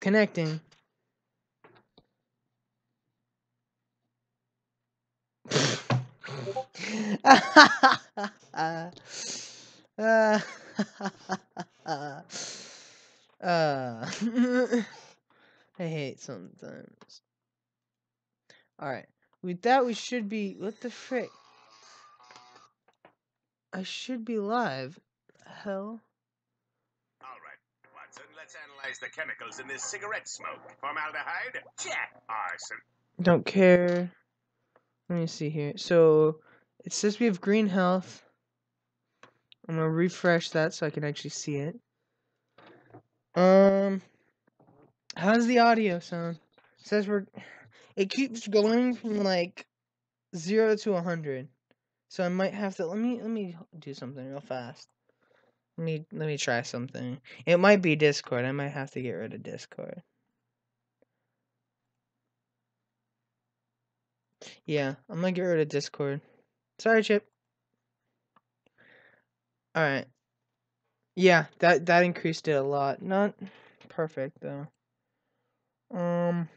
connecting. uh, I hate sometimes. Alright. With that, we should be... What the frick? I should be live. Hell? Alright, Watson, let's analyze the chemicals in this cigarette smoke. Formaldehyde? Check. Arson? Don't care. Let me see here. So, it says we have green health. I'm gonna refresh that so I can actually see it. How's the audio sound? It says it keeps going from like 0 to 100. So I might have to let me do something real fast. Let me try something. It might be Discord. I might have to get rid of Discord. Yeah, I'm gonna get rid of Discord. Sorry, Chip. Alright. Yeah, that increased it a lot. Not perfect though. Well,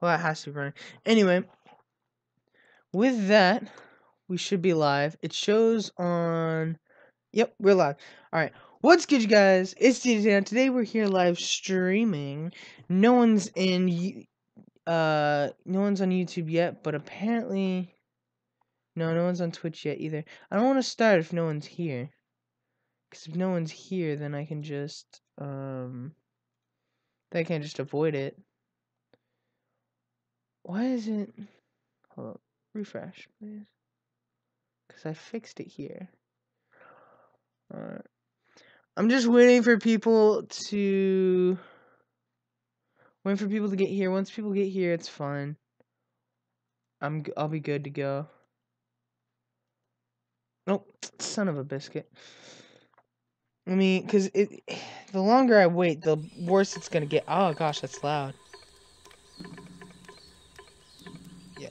that has to be running. Anyway, with that, we should be live. It shows on... Yep, we're live. Alright, what's good, you guys? It's DJ. Today we're here live streaming. No one's on YouTube yet, but apparently... No one's on Twitch yet either. I don't want to start if no one's here. Because if no one's here, then I can just, avoid it. Why is it... Hold up. Refresh, please. Because I fixed it here. Alright. I'm just waiting for people to... get here. Once people get here, it's fine. I'll be good to go. Nope. Son of a biscuit. I mean, because the longer I wait, the worse it's gonna get. Oh gosh, that's loud. Yeah.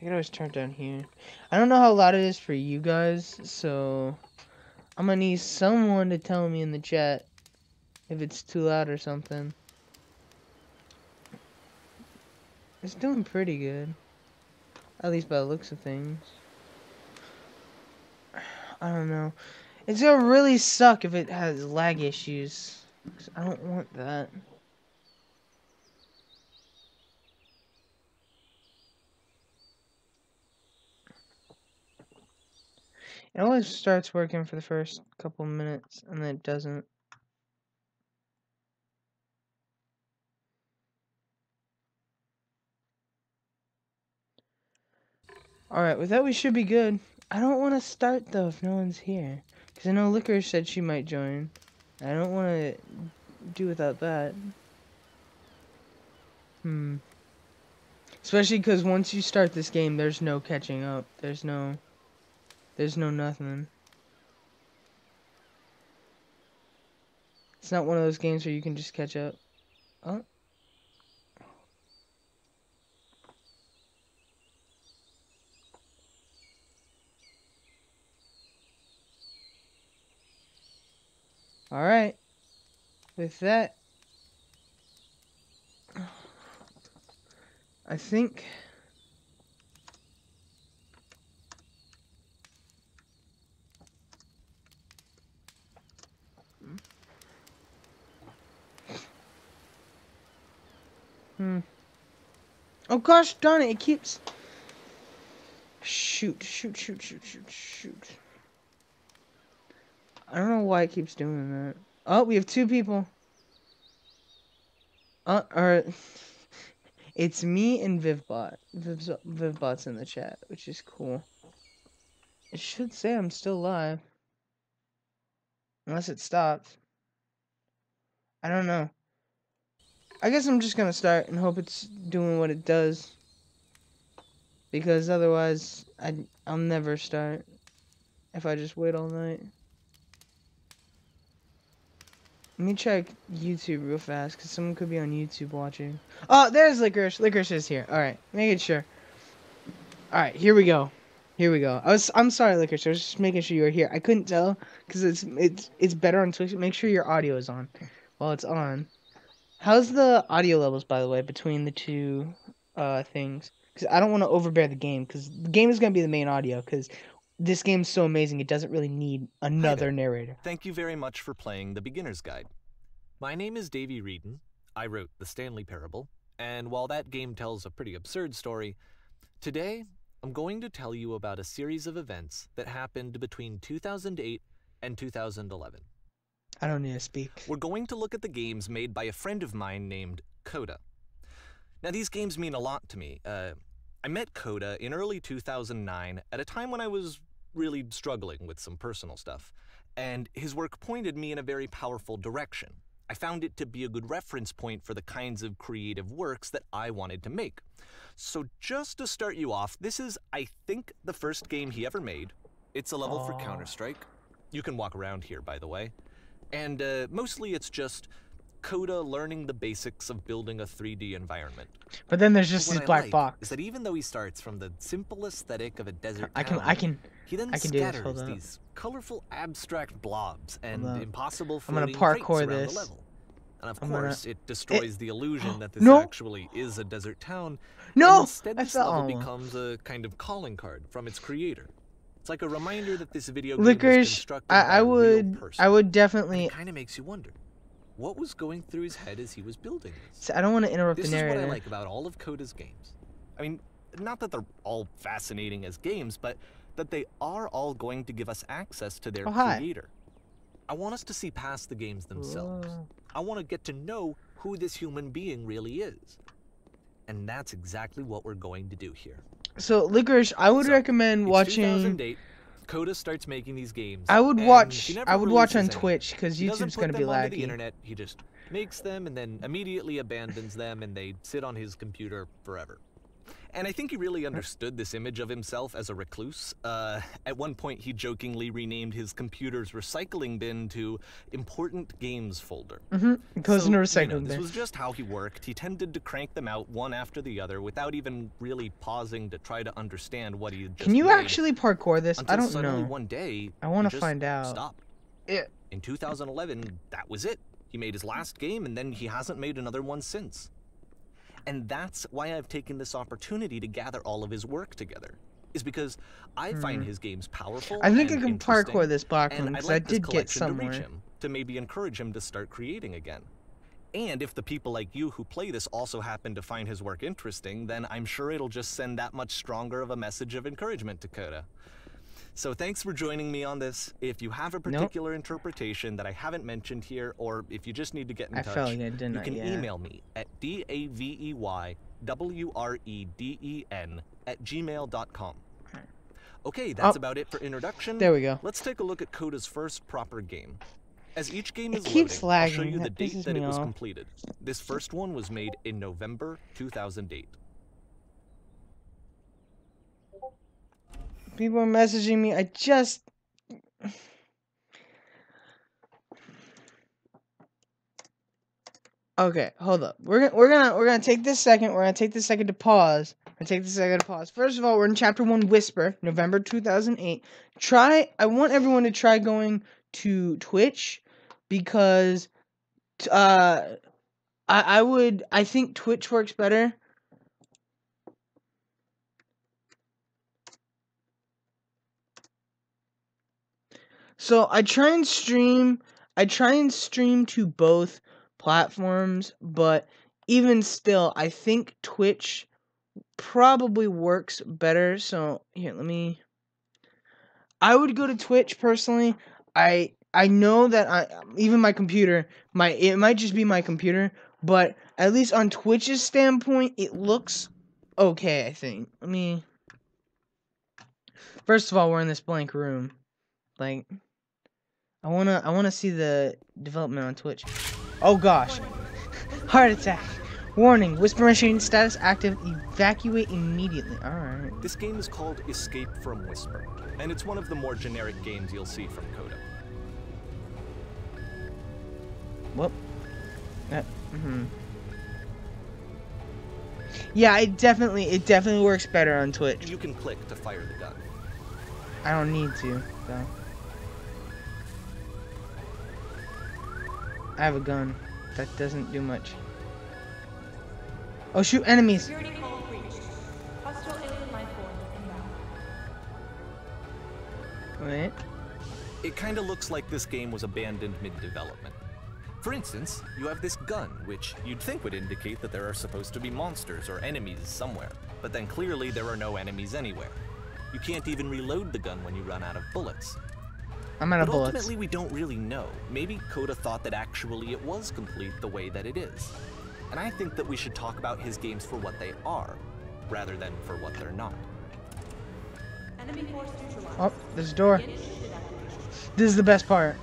I can always turn it down here. I don't know how loud it is for you guys, so I'm gonna need someone to tell me in the chat if it's too loud or something. It's doing pretty good. At least by the looks of things. I don't know. It's gonna really suck if it has lag issues. 'Cause I don't want that. It always starts working for the first couple minutes, and then it doesn't. Alright, with that we should be good. I don't want to start, though, if no one's here. Because I know Licorice said she might join. I don't want to do without that. Especially because once you start this game, there's no catching up. There's no nothing. It's not one of those games where you can just catch up. Oh. Alright. With that, I think... Oh gosh darn it, it keeps... Shoot. I don't know why it keeps doing that. Oh, we have 2 people. It's me and Vivbot. Vivbot's in the chat, which is cool. It should say I'm still live. Unless it stops. I don't know. I guess I'm just gonna start and hope it's doing what it does. Because otherwise, I'll never start. If I just wait all night. Let me check YouTube real fast, because someone could be on YouTube watching. Oh, there's Licorice. Licorice is here. Alright, making sure. Alright, here we go. I'm sorry, Licorice. I was just making sure you were here. I couldn't tell, because it's better on Twitch. Make sure your audio is on. while it's on. How's the audio levels, by the way, between the two things? Because I don't want to overbear the game, because the game is going to be the main audio, because this game's so amazing, it doesn't really need another narrator. Thank you very much for playing the Beginner's Guide. My name is Davey Reedon. I wrote The Stanley Parable, and while that game tells a pretty absurd story, today I'm going to tell you about a series of events that happened between 2008 and 2011. I don't need to speak. We're going to look at the games made by a friend of mine named Coda. Now, these games mean a lot to me. I met Coda in early 2009 at a time when I was really struggling with some personal stuff, and his work pointed me in a very powerful direction. I found it to be a good reference point for the kinds of creative works that I wanted to make. So just to start you off, this is, I think, the first game he ever made. It's a level for Counter-Strike. You can walk around here, by the way. And mostly it's just Coda learning the basics of building a 3D environment. But then there's just What this I black like box. is that even though he starts from the simple aesthetic of a desert I town, can he then do this. Hold scatters up. these colorful abstract blobs and Hold up. impossible I'm gonna floating parkour crates around this. the level. And of I'm course, it destroys the illusion that this No! actually is a desert town. No! And instead, I this fell. level Oh. becomes a kind of calling card from its creator. It's like a reminder that this video game was Licorice, constructed by I a real person. would And definitely. it kind of makes you wonder, what was going through his head as he was building this? I don't want to interrupt This the is narrator. what I like about all of Coda's games. I mean, not that they're all fascinating as games, but that they are all going to give us access to their creator. I want us to see past the games themselves. Whoa. I want to get to know who this human being really is. And that's exactly what we're going to do here. So, Licorice, I would recommend it's watching. 2008. Coda starts making these games. I would and watch. he never I would watch on releases any. Twitch because He doesn't YouTube's put gonna be them onto the laggy. internet. He just makes them and then immediately abandons them, and they sit on his computer forever. And I think he really understood this image of himself as a recluse. At one point, he jokingly renamed his computer's recycling bin to Important Games Folder. It goes in a recycling This bin. was just how he worked. He tended to crank them out one after the other without even really pausing to try to understand what he had just Can you made, actually parkour this? until I don't suddenly know. one day, I want he to just find out. stopped. Yeah. In 2011, that was it. He made his last game, and then he hasn't made another one since. And that's why I've taken this opportunity to gather all of his work together, is because I find his games powerful. I think I and can interesting, parkour this black and one I'd because I like this did get collection to somewhere. reach him, to maybe encourage him to start creating again. And if the people like you who play this also happen to find his work interesting, then I'm sure it'll just send that much stronger of a message of encouragement to Coda. So thanks for joining me on this. If you have a particular interpretation that I haven't mentioned here, or if you just need to get in touch, felt like I didn't, you can yeah. email me at daveywreden@gmail.com. Okay, that's about it for introduction. There we go. Let's take a look at Coda's first proper game. As each game is keeps loading, I'll show lagging. you the That date pisses that me it was off. completed. This first one was made in November 2008. People are messaging me. I just. Okay, hold up. We're gonna take this second. We're gonna take this second to pause. First of all, we're in chapter 1, Whisper, November 2008. I want everyone to try going to Twitch because I think Twitch works better. So I try and stream to both platforms, but even still, I think Twitch probably works better. So here, I would go to Twitch personally. I know that even my computer it might just be my computer, but at least on Twitch's standpoint, it looks okay, I think. First of all, we're in this blank room. Like, I wanna see the development on Twitch. Oh gosh. Heart attack. Warning, Whisper Machine status active. Evacuate immediately. Alright. This game is called Escape from Whisper, and it's one of the more generic games you'll see from Coda. Whoop. Yeah, it definitely works better on Twitch. You can click to fire the gun. I don't need to, though. I have a gun. that doesn't do much. Oh shoot, enemies! Security call breached. Hostile alien life form inbound. Wait. It kinda looks like this game was abandoned mid-development. For instance, you have this gun, which you'd think would indicate that there are supposed to be monsters or enemies somewhere, but then clearly there are no enemies anywhere. You can't even reload the gun when you run out of bullets. I'm out of But bullets. ultimately, we don't really know. Maybe Coda thought that actually it was complete the way that it is. And I think that we should talk about his games for what they are, rather than for what they're not. Enemy force neutralized. Oh, there's a door. Begin shifted activation. This is the best part.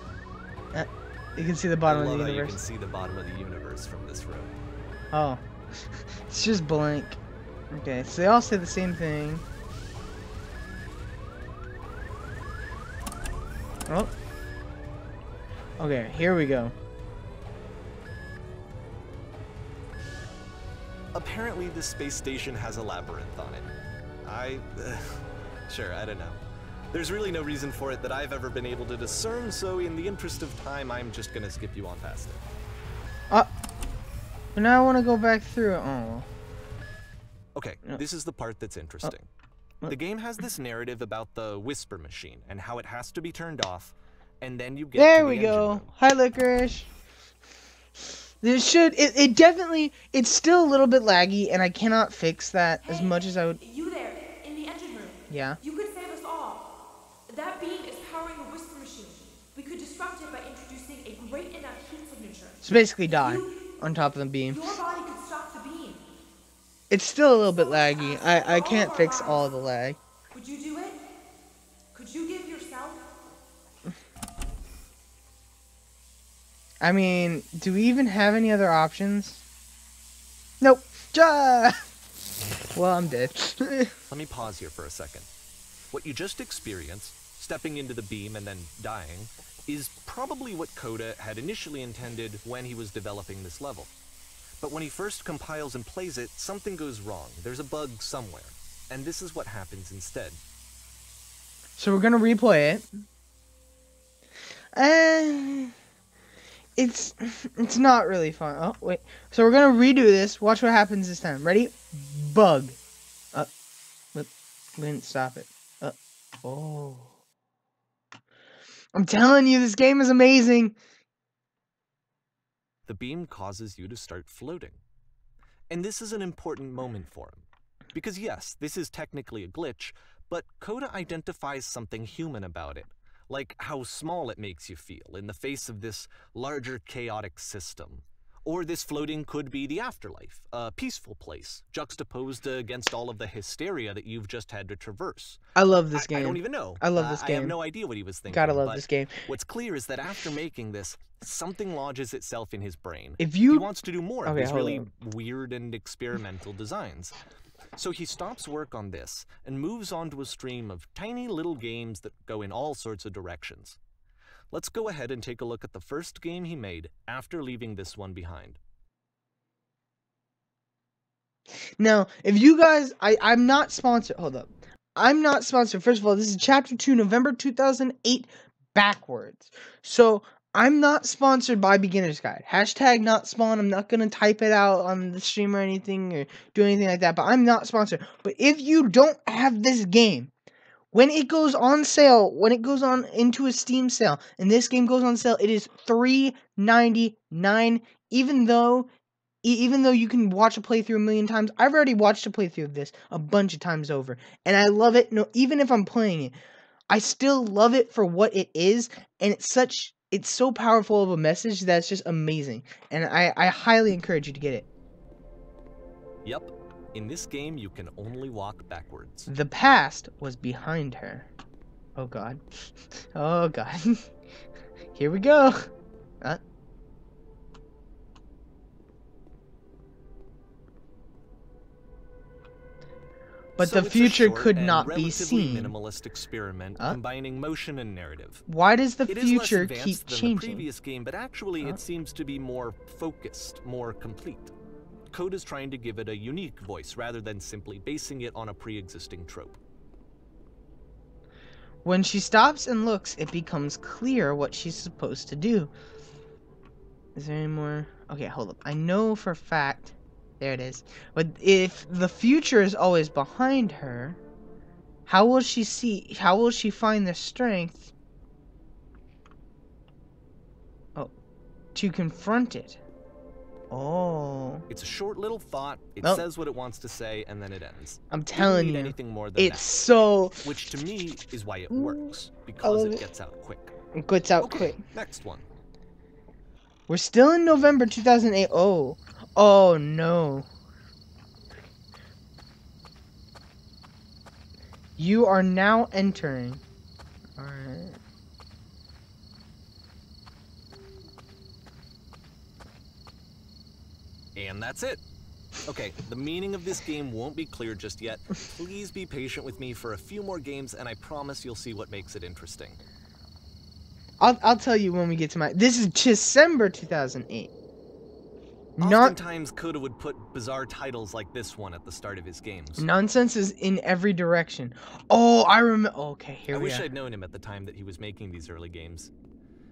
You can see the bottom I of love the how you universe. can see the bottom of the universe from this room. Oh. It's just blank. Okay, so they all say the same thing. Oh. Okay, here we go. Apparently, this space station has a labyrinth on it. Sure, I don't know. There's really no reason for it that I've ever been able to discern, so in the interest of time, I'm just gonna skip you on past it. But now I want to go back through it. Oh. Okay, this is the part that's interesting. The game has this narrative about the whisper machine and how it has to be turned off, and then you get There to the we engine go. room. Hi, Licorice. It definitely, it's still a little bit laggy, and I cannot fix that as much as I would. You there, in the engine room. Yeah. You could save us all. That beam is powering the whisper machine. We could disrupt it by introducing a great enough heat signature. So basically die on top of the beam. Your body could stop the beam. It's still a little bit laggy. I can't fix all of the lag. Would you do it? Could you give yourself? I mean, do we even have any other options? Nope. Well, I'm dead. Let me pause here for a second. What you just experienced, stepping into the beam and then dying, is probably what Coda had initially intended when he was developing this level. But when he first compiles and plays it, something goes wrong. There's a bug somewhere. And this is what happens instead. So we're gonna replay it. It's not really fun. Oh wait. So we're gonna redo this. Watch what happens this time. Ready? Bug. We didn't stop it. Oh. I'm telling you, this game is amazing. The beam causes you to start floating. And this is an important moment for him. Because yes, this is technically a glitch, but Coda identifies something human about it. Like how small it makes you feel in the face of this larger chaotic system. Or this floating could be the afterlife, a peaceful place, juxtaposed against all of the hysteria that you've just had to traverse. I love this game. I don't even know. I love this I game. have no idea what he was thinking. Gotta love but this game. What's clear is that after making this, something lodges itself in his brain. If you- He wants to do more of Okay, his hold really on. weird and experimental designs. So he stops work on this and moves on to a stream of tiny little games that go in all sorts of directions. Let's go ahead and take a look at the first game he made after leaving this one behind. Now, if you guys, I'm not sponsored. Hold up. I'm not sponsored. First of all, this is Chapter 2, November 2008, backwards. So, I'm not sponsored by Beginner's Guide. Hashtag not spawn. I'm not going to type it out on the stream or anything or do anything like that. But I'm not sponsored. But if you don't have this game, when it goes on sale, when it goes on into a Steam sale, and this game goes on sale, it is $3.99. Even though you can watch a playthrough a million times, I've already watched a playthrough of this a bunch of times over, and I love it. No, even if I'm playing it, I still love it for what it is, and it's so powerful of a message that it's just amazing, and I highly encourage you to get it. Yep, in this game you can only walk backwards. The past was behind her. Oh god. Oh god. Here we go. But So the it's a future short could and not be relatively seen. minimalist experiment combining motion and narrative. Why does the It is less future advanced keep than the changing? previous game, but actually it seems to be more focused, more complete. Coda's trying to give it a unique voice rather than simply basing it on a pre-existing trope. When she stops and looks, it becomes clear what she's supposed to do. Is there any more? Okay, hold up. I know for a fact. There it is. But if the future is always behind her, how will she see? How will she find the strength? Oh, to confront it. Oh. It's a short little thought. It Oh. says what it wants to say, and then it ends. I'm telling Didn't need you. anything more than It's that. so. Which to me is why it works, I because love it it. gets out quick. It gets out Okay, quick. next one. We're still in November 2008. Oh. Oh no. You are now entering. Alright. And that's it. Okay, the meaning of this game won't be clear just yet. Please be patient with me for a few more games, and I promise you'll see what makes it interesting. I'll tell you when we get to my. This is December 2008. Not Oftentimes, Coda would put bizarre titles like this one at the start of his games. nonsense is in every direction. Oh, I remember. Okay, here I we wish are. I'd known him at the time that he was making these early games.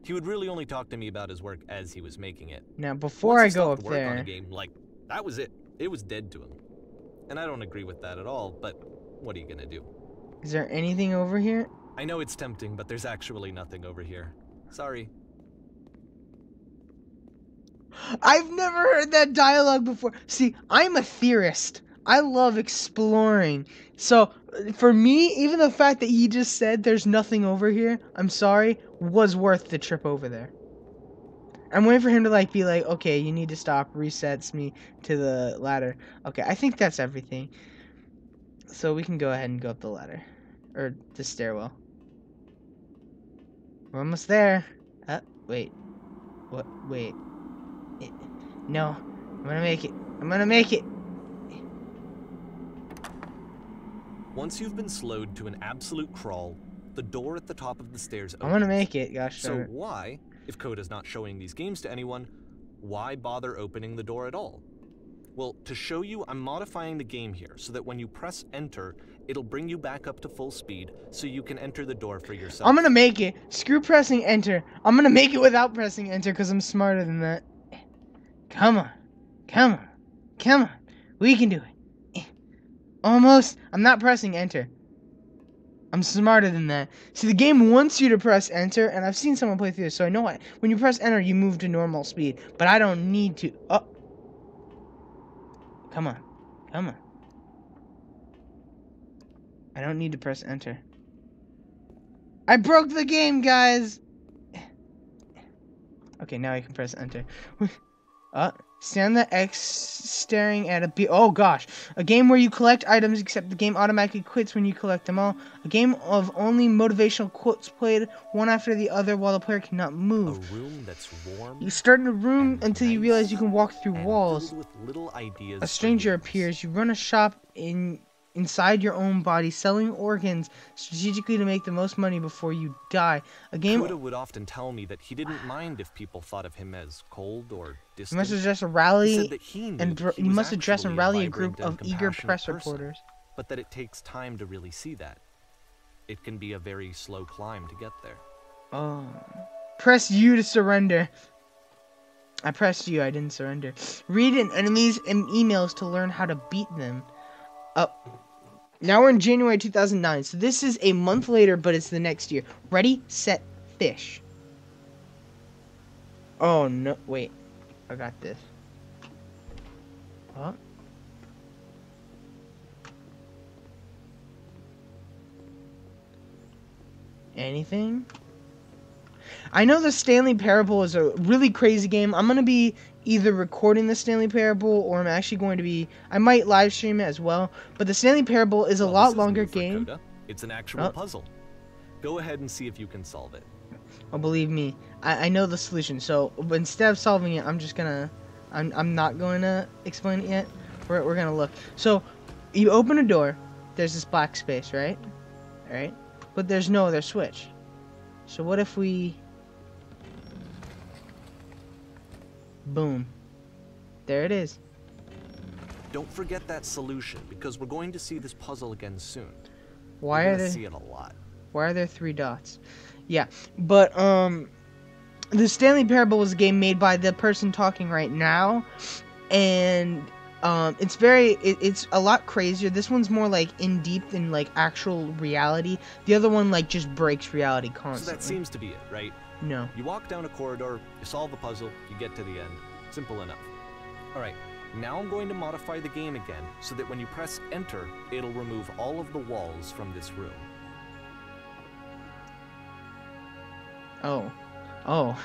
He would really only talk to me about his work as he was making it. Now before Once I he go stopped up work on a there, game, like, that was it. It was dead to him. And I don't agree with that at all, but what are you gonna do? is there anything over here? I know it's tempting, but there's actually nothing over here. Sorry. I've never heard that dialogue before. See, I'm a theorist. I love exploring. So, for me, even the fact that he just said there's nothing over here, I'm sorry, was worth the trip over there. I'm waiting for him to like be like, okay, you need to stop, resets me to the ladder. Okay, I think that's everything. So we can go ahead and go up the ladder. Or the stairwell. We're almost there. Wait. What? Wait. No. I'm gonna make it. I'm gonna make it. Once you've been slowed to an absolute crawl, the door at the top of the stairs opens. I'm gonna make it, gosh So darn it. why, if Coda's not showing these games to anyone, why bother opening the door at all? Well, to show you, I'm modifying the game here so that when you press enter, it'll bring you back up to full speed so you can enter the door for yourself. I'm gonna make it. Screw pressing enter. I'm gonna make it without pressing enter because I'm smarter than that. Come on. Come on. Come on. We can do it. Almost. I'm not pressing enter. I'm smarter than that. See, the game wants you to press enter, and I've seen someone play through this, so I know what. When you press enter, you move to normal speed, but I don't need to. Oh. Come on. Come on. I don't need to press enter. I broke the game, guys! Okay, now I can press enter. Stand the X staring at a B. Oh gosh. A game where you collect items except the game automatically quits when you collect them all. A game of only motivational quotes played one after the other while the player cannot move. A room that's warm. You start in a room and until you nice realize you can walk through and walls. filled with little ideas A for stranger use. appears. You run a shop inside your own body, selling organs strategically to make the most money before you die. A game. Coda would often tell me that he didn't mind if people thought of him as cold or You distant. must address a He rally said that he knew and that he you was must address and actually rally a vibrant group and of eager compassionate press person, reporters. but that it takes time to really see that. It can be a very slow climb to get there. Oh. Press U to surrender. I pressed U, I didn't surrender. Read an enemy's emails to learn how to beat them. Now we're in January 2009, so this is a month later, but it's the next year. Ready, set, fish. Oh no, wait. I got this. What? Anything? I know the Stanley Parable is a really crazy game. I'm going to be either recording the Stanley Parable or I'm actually going to be... I might live stream it as well. But the Stanley Parable is a Well, lot this is longer new for game. Coda. It's an actual Oh. puzzle. Go ahead and see if you can solve it. Oh, believe me, I know the solution. So instead of solving it, I'm just going to... I'm not going to explain it yet. We're going to look. So you open a door. There's this black space, right? Alright? But there's no other switch. So what if we... Boom. There it is. Don't forget that solution, because we're going to see this puzzle again soon. Why We're are gonna there see it a lot. Why are there 3 dots? Yeah, but the Stanley Parable was a game made by the person talking right now, and it's a lot crazier. This one's more like in deep than like actual reality. The other one like just breaks reality constantly. So that seems to be it, right? No. You walk down a corridor, you solve a puzzle, you get to the end. Simple enough. Alright, now I'm going to modify the game again so that when you press enter, it'll remove all of the walls from this room. Oh. Oh.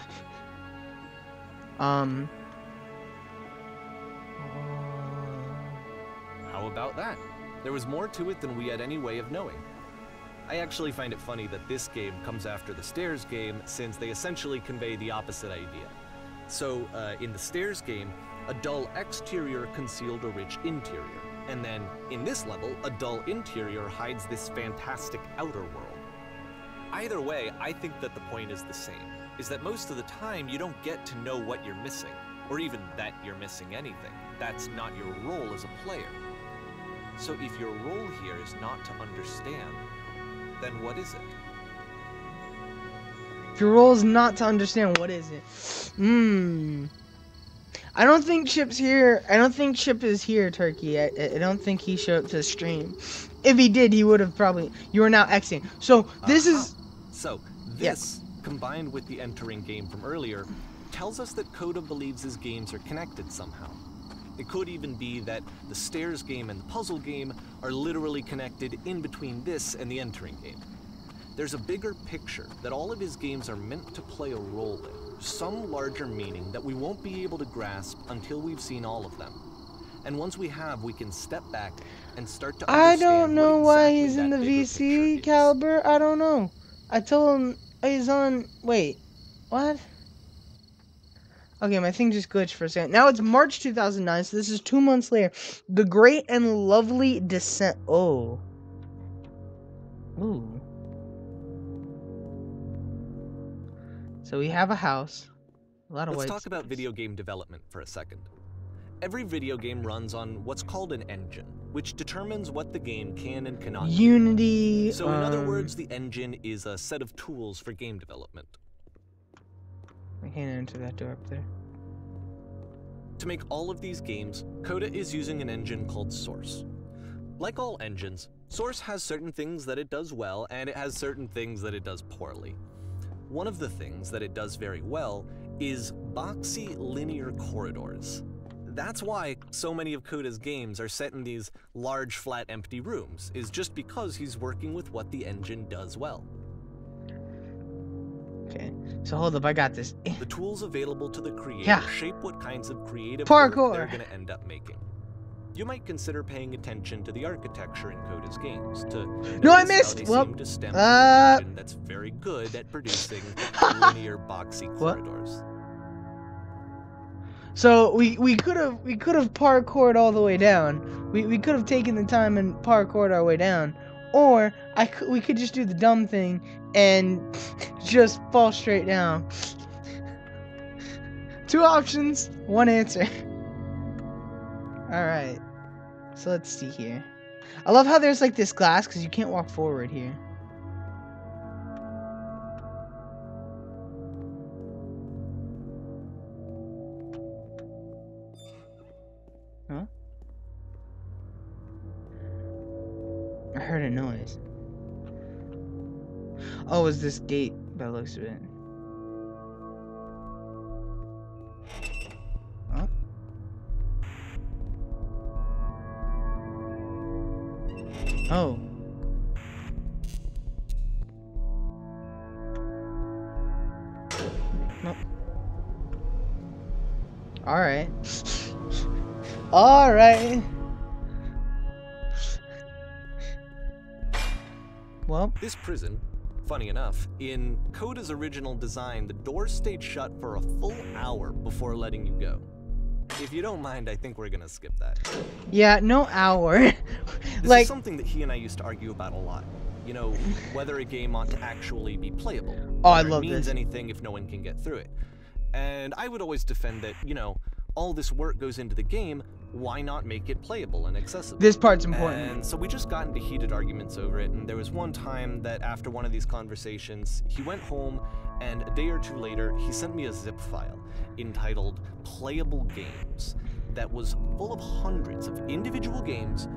How about that? There was more to it than we had any way of knowing. I actually find it funny that this game comes after the Stairs game, since they essentially convey the opposite idea. So, in the Stairs game, a dull exterior concealed a rich interior. And then, in this level, a dull interior hides this fantastic outer world. Either way, I think that the point is the same, is that most of the time you don't get to know what you're missing, or even that you're missing anything. That's not your role as a player. So if your role here is not to understand, then what is it? If your role is not to understand, what is it? I don't think Chip's here. I don't think Chip is here, Turkey. I don't think he showed up to the stream. If he did, he would have probably... You are now exiting. So, this is... So, this, combined with the entering game from earlier, tells us that Coda believes his games are connected somehow. It could even be that the Stairs game and the puzzle game are literally connected in between this and the entering game. There's a bigger picture that all of his games are meant to play a role in, some larger meaning that we won't be able to grasp until we've seen all of them. And once we have, we can step back and start to understand. I don't know what why exactly he's in the that bigger VC picture is. caliber. I don't know. I told him he's on... Wait. What? Okay, my thing just glitched for a second. Now it's March 2009, so this is 2 months later. The Great and Lovely Descent. Oh. Ooh. So we have a house. A lot of Let's white talk about space. video game development for a second. Every video game runs on what's called an engine, which determines what the game can and cannot do. Unity. So in other words, the engine is a set of tools for game development. I can't enter that door up there. To make all of these games, Coda is using an engine called Source. Like all engines, Source has certain things that it does well, and it has certain things that it does poorly. One of the things that it does very well is boxy linear corridors. That's why so many of Coda's games are set in these large, flat, empty rooms, is just because he's working with what the engine does well. Okay, so hold up, I got this. The tools available to the creator Yeah. shape what kinds of creative Parkour. work they're going to end up making. You might consider paying attention to the architecture in Coda's games to No, I notice how missed! they Well, seem to stem from an engine that's very good at producing linear, boxy What? corridors. So we could have parkoured all the way down. We could have taken the time and parkoured our way down, or we could just do the dumb thing and just fall straight down. Two options, one answer. All right. So let's see here. I love how there's like this glass because you can't walk forward here. Huh? I heard a noise. Oh, it's this gate by the looks of it. Huh? Oh. Nope. Alright. Alright. Well, This prison, funny enough, in Coda's original design, the doors stayed shut for a full hour before letting you go. If you don't mind, I think we're gonna skip that. yeah, no hour. This like, is something that he and I used to argue about a lot. You know, whether a game ought to actually be playable. Oh, I whether love it means this. anything if no one can get through it. And I would always defend that, you know, all this work goes into the game, why not make it playable and accessible? This part's important. And so we just got into heated arguments over it, and there was one time that after one of these conversations, he went home, and a day or two later, he sent me a zip file entitled Playable Games that was full of hundreds of individual games,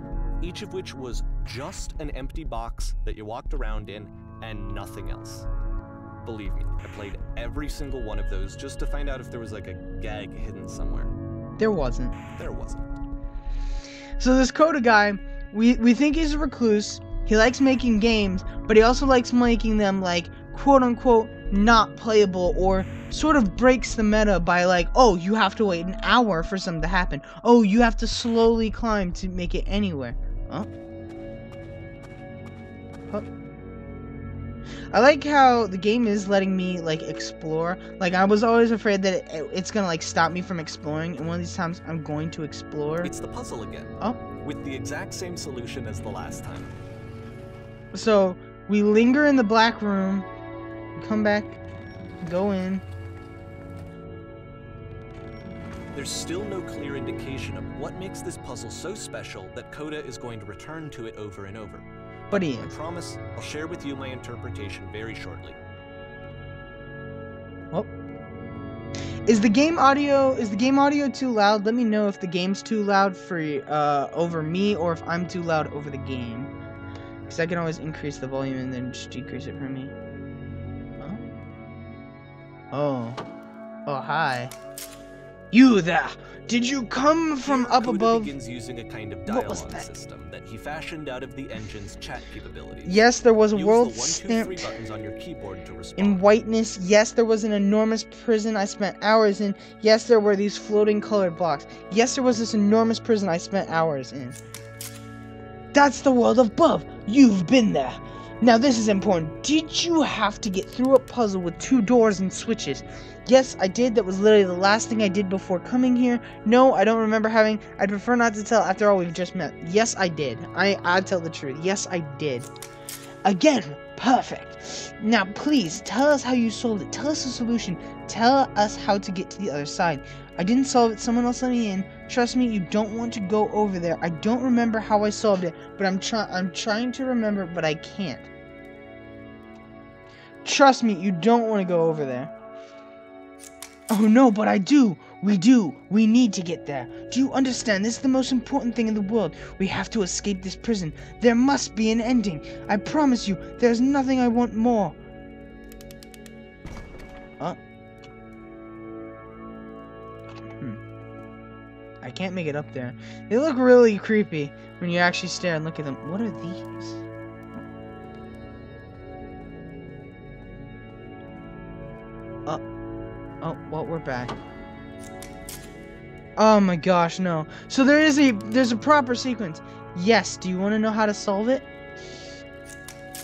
each of which was just an empty box that you walked around in and nothing else. Believe me, I played every single one of those just to find out if there was like a gag hidden somewhere. There wasn't. There wasn't. So this Coda guy, we think he's a recluse. He likes making games, but he also likes making them like quote-unquote not playable, or sort of breaks the meta by like, oh, you have to wait an hour for something to happen. Oh, you have to slowly climb to make it anywhere. Huh? Huh? I like how the game is letting me like explore. Like, I was always afraid that it's gonna like stop me from exploring, and one of these times I'm going to explore. It's the puzzle again. Oh. With the exact same solution as the last time. So we linger in the black room, come back, go in. There's still no clear indication of what makes this puzzle so special that Coda is going to return to it over and over. But he I is. promise I'll share with you my interpretation very shortly. Oh. Is the game audio too loud? Let me know if the game's too loud for over me, or if I'm too loud over the game. Because I can always increase the volume and then just decrease it for me. Oh. Oh, hi. You there! Did you come from up Coda above? begins using a kind of What was dialogue that? system that he fashioned out of the engine's chat capabilities. Yes, there was a Use world the 1, 2, 3 stamped buttons on your keyboard to respond. in whiteness. Yes, there was an enormous prison I spent hours in. Yes, there were these floating colored blocks. Yes, there was this enormous prison I spent hours in. That's the world above. You've been there. Now this is important. Did you have to get through a puzzle with 2 doors and switches? Yes, I did. That was literally the last thing I did before coming here. No, I don't remember having. I'd prefer not to tell. After all, we've just met. Yes, I did. I'll tell the truth. Yes, I did. Again, perfect. Now, please, tell us how you solved it. Tell us the solution. Tell us how to get to the other side. I didn't solve it. Someone else let me in. Trust me, you don't want to go over there. I don't remember how I solved it, but I'm trying to remember, but I can't. Trust me, you don't want to go over there. Oh no, but I do. We do. We need to get there. Do you understand? This is the most important thing in the world. We have to escape this prison. There must be an ending. I promise you, there's nothing I want more. I can't make it up there. They look really creepy when you actually stare and look at them. What are these? Oh, well, we're back. Oh my gosh, no. So there's a proper sequence. Yes, do you want to know how to solve it?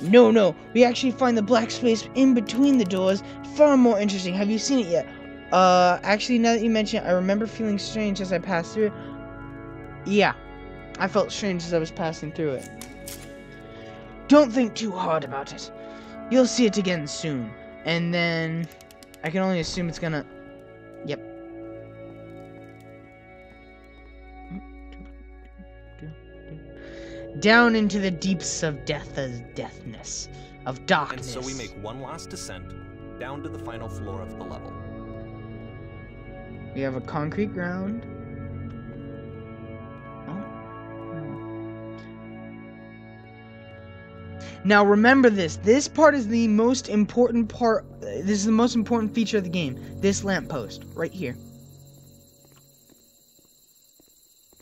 No. We actually find the black space in between the doors. Far more interesting. Have you seen it yet? Actually, now that you mention it, I remember feeling strange as I passed through it. Yeah, I felt strange as I was passing through it. Don't think too hard about it. You'll see it again soon. And then I can only assume it's gonna... Yep. Down into the deeps of deathness, of darkness. And so we make one last descent down to the final floor of the level. We have a concrete ground. Now remember this. This part is the most important part. This is the most important feature of the game. This lamppost right here.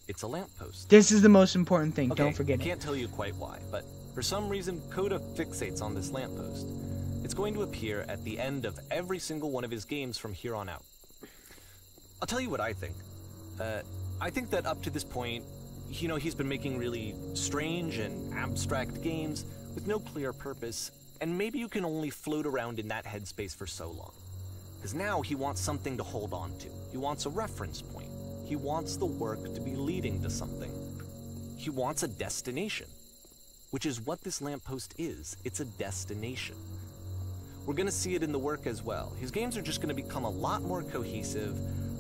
It's a lamppost. This is the most important thing. Okay, Don't forget I it. can't tell you quite why, but for some reason, Coda fixates on this lamppost. It's going to appear at the end of every single one of his games from here on out. I'll tell you what I think. I think that up to this point, you know, he's been making really strange and abstract games with no clear purpose, and maybe you can only float around in that headspace for so long. Because now he wants something to hold on to. He wants a reference point. He wants the work to be leading to something. He wants a destination, which is what this lamppost is. It's a destination. We're going to see it in the work as well. His games are just going to become a lot more cohesive,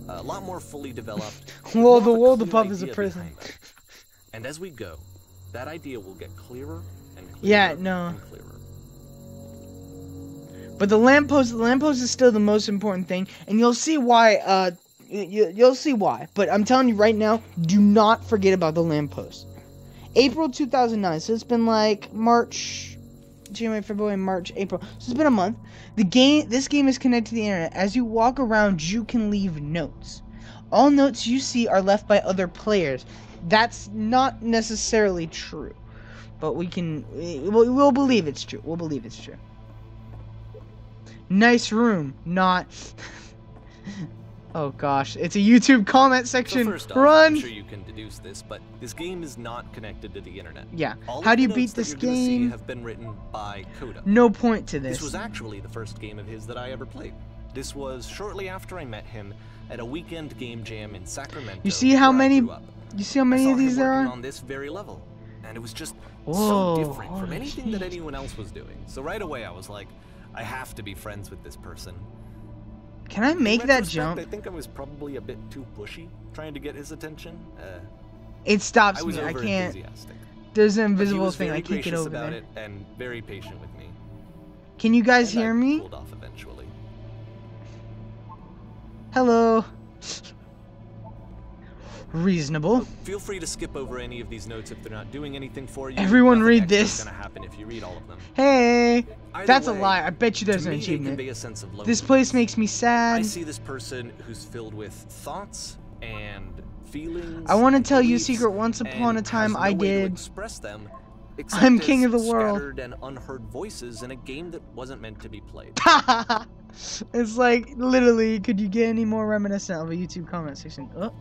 a lot more fully developed. Well, with the more of a world clear above is a idea prison. behind it. And as we go, that idea will get clearer and clearer Yeah, no. and clearer. But the lamppost is still the most important thing, and you'll see why. You'll see why. But I'm telling you right now, do not forget about the lamppost. April 2009. So it's been like March, January, February, March, April. So it's been a month. This game is connected to the internet. As you walk around, you can leave notes. All notes you see are left by other players. That's not necessarily true, but we'll believe it's true. We'll believe it's true. Nice room, not. Oh gosh, it's a YouTube comment section. So first off, Run! I'm sure you can deduce this, but this game is not connected to the internet. Yeah. All How of do you the beat notes that this you're gonna see game? have been written by Coda. No point to this. This was actually the first game of his that I ever played. This was shortly after I met him at a weekend game jam in Sacramento. You see how where I many? grew up. You see how I many saw of these him there working are? on this very level, and it was just Whoa, so different from holy anything that shit. anyone else was doing. So right away I was like, I have to be friends with this person. Can I make In that retrospect, jump? I think I was probably a bit too pushy, trying to get his attention. It stops I was me. I over can't. enthusiastic. There's an But he invisible was thing. very I can't get gracious over about there. it and very patient with me. Can you guys And hear I me? cooled off eventually. Hello. Reasonable. Feel free to skip over any of these notes if they're not doing anything for you. Everyone Nothing read extra this. is gonna happen if you read all of them. Hey, Either that's a way, lie. I bet you there's to an me, it achievement. convey a sense of This loneliness. place makes me I sad. see this person who's filled with thoughts and feelings. I want to and tell you a beliefs, secret. Once upon a and time, has I no way to did. express them, I'm except king as of the world. Scattered and unheard voices in a game that wasn't meant to be played. It's like literally. Could you get any more reminiscent of a YouTube comment section? Oh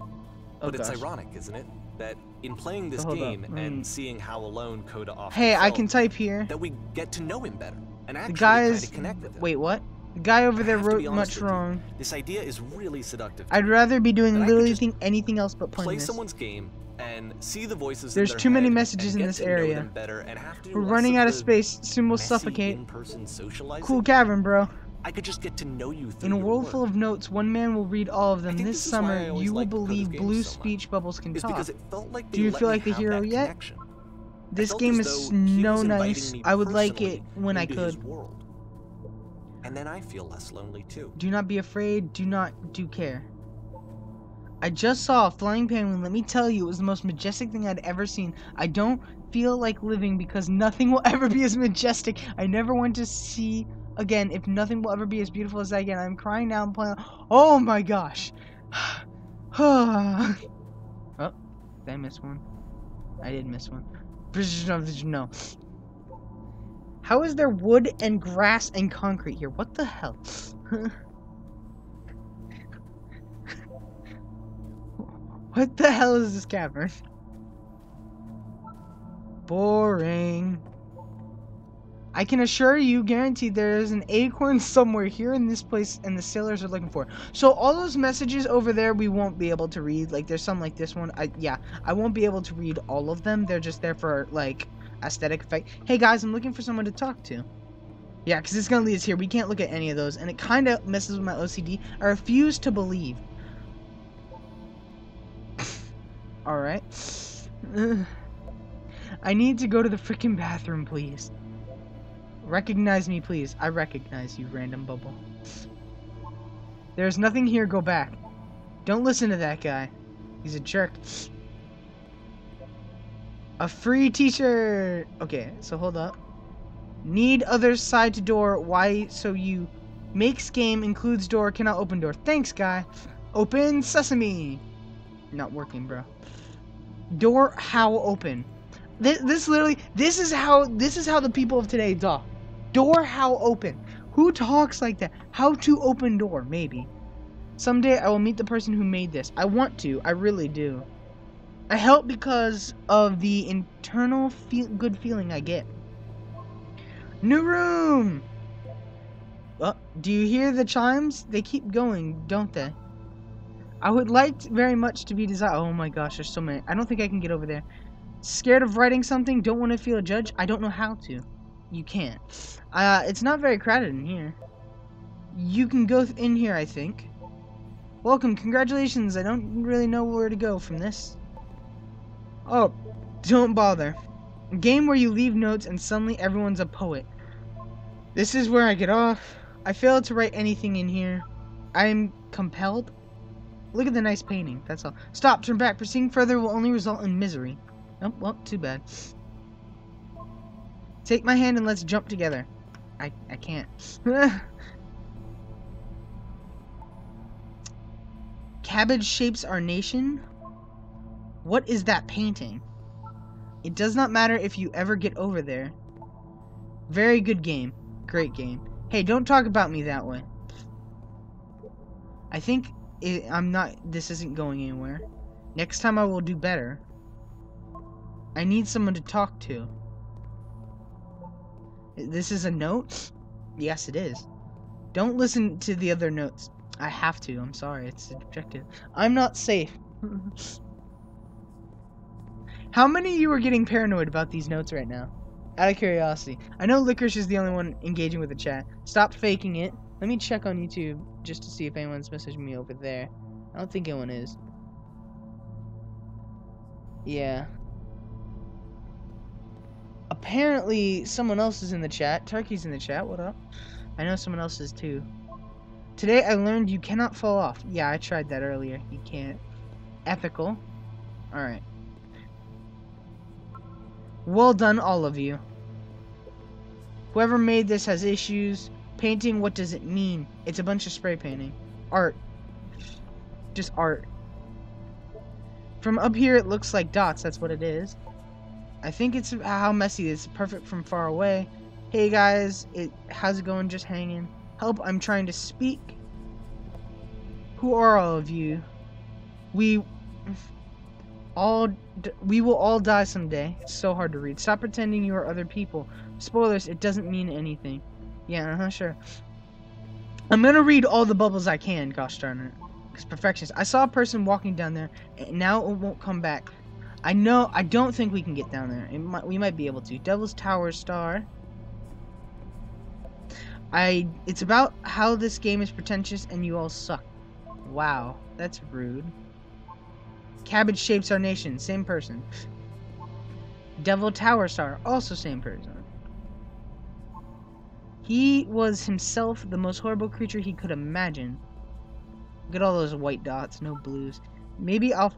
But it's gosh. ironic, isn't it, that in playing this Hold up, game and seeing how alone Coda often Hey, I felt, can type here. that we get to know him better and The actually guy kind is. of connect with him. Wait, what? The guy over there I have to wrote be honest much with you, wrong. This idea is really seductive. to I'd me. rather be doing That I could literally just anything else but playing play this. someone's game and see the voices There's in their too many head messages and in get this to know area. them better and have to do We're less running out of the space. Soon we'll messy suffocate. in-person socializing. Cool cavern, bro. I could just get to know you through In a your world work. full of notes, one man will read all of them. think This this is why I summer, always you will liked Coda's believe games blue so much. speech bubbles can It's talk. because it felt like Do they you let feel me like the have hero that yet? connection. I This felt game as is though he no was inviting nice. me I would like personally it when I into his could. world. And then I feel less lonely too. Do not be afraid. Do not do care. I just saw a flying penguin. Let me tell you, it was the most majestic thing I'd ever seen. I don't feel like living because nothing will ever be as majestic. I never want to see again if nothing will ever be as beautiful as that again. I'm crying now and playing. Oh my gosh. Oh, did I miss one? I did miss one. No. How is there wood and grass and concrete here? What the hell? What the hell is this cavern? Boring. I can assure you, guaranteed, there is an acorn somewhere here in this place, and the sailors are looking for it. So all those messages over there, we won't be able to read. Like, there's some like this one. I won't be able to read all of them. They're just there for, like, aesthetic effect. Hey, guys, I'm looking for someone to talk to. Yeah, because it's going to lead us here. We can't look at any of those, and it kind of messes with my OCD. I refuse to believe. Alright. I need to go to the freaking bathroom, please. Recognize me, please. I recognize you, random bubble. There's nothing here, go back. Don't listen to that guy. He's a jerk. A free t-shirt! Okay, so hold up. Need other side to door. Why? So you makes game, includes door, cannot open door. Thanks, guy. Open sesame. Not working, bro. Door how open. This literally, this is how the people of today talk. Door how open. Who talks like that? How to open door, maybe. Someday I will meet the person who made this. I want to. I really do. I help because of the internal good feeling I get. New room! Do you hear the chimes? They keep going, don't they? I would like very much to be desired. Oh my gosh, there's so many. I don't think I can get over there. Scared of writing something? Don't want to feel a judge? I don't know how to. You can't. It's not very crowded in here. You can go in here, I think. Welcome, congratulations. I don't really know where to go from this. Oh, don't bother. A game where you leave notes and suddenly everyone's a poet. This is where I get off. I failed to write anything in here. I am compelled. Look at the nice painting, that's all. Stop, turn back. Proceeding further will only result in misery. Oh, well, too bad. Take my hand and let's jump together. I can't. Cabbage shapes our nation? What is that painting? It does not matter if you ever get over there. Very good game. Great game. Hey, don't talk about me that way. I think this isn't going anywhere. Next time I will do better. I need someone to talk to. This is a note? Yes, it is. Don't listen to the other notes. I have to. I'm sorry. It's objective. I'm not safe. How many of you are getting paranoid about these notes right now? Out of curiosity. I know Licorice is the only one engaging with the chat. Stop faking it. Let me check on YouTube just to see if anyone's messaging me over there. I don't think anyone is. Yeah. Apparently, someone else is in the chat. Turkey's in the chat. What up? I know someone else is too. Today I learned you cannot fall off. Yeah, I tried that earlier. You can't. Ethical. Alright. Well done, all of you. Whoever made this has issues. Painting, what does it mean? It's a bunch of spray painting. Art. Just art. From up here, it looks like dots. That's what it is. I think it's how messy it is. Perfect from far away. Hey guys, how's it going? Just hanging. Help, I'm trying to speak. Who are all of you? We will all die someday. It's so hard to read. Stop pretending you are other people. Spoilers, it doesn't mean anything. Yeah, sure. I'm gonna read all the bubbles I can, gosh darn it. It's perfectionist. I saw a person walking down there, and now it won't come back. I don't think we can get down there. We might be able to. Devil's Tower Star. It's about how this game is pretentious and you all suck. Wow, that's rude. Cabbage shapes our nation, same person. Devil Tower Star, also same person. He was himself the most horrible creature he could imagine. Look at all those white dots, no blues. Maybe I'll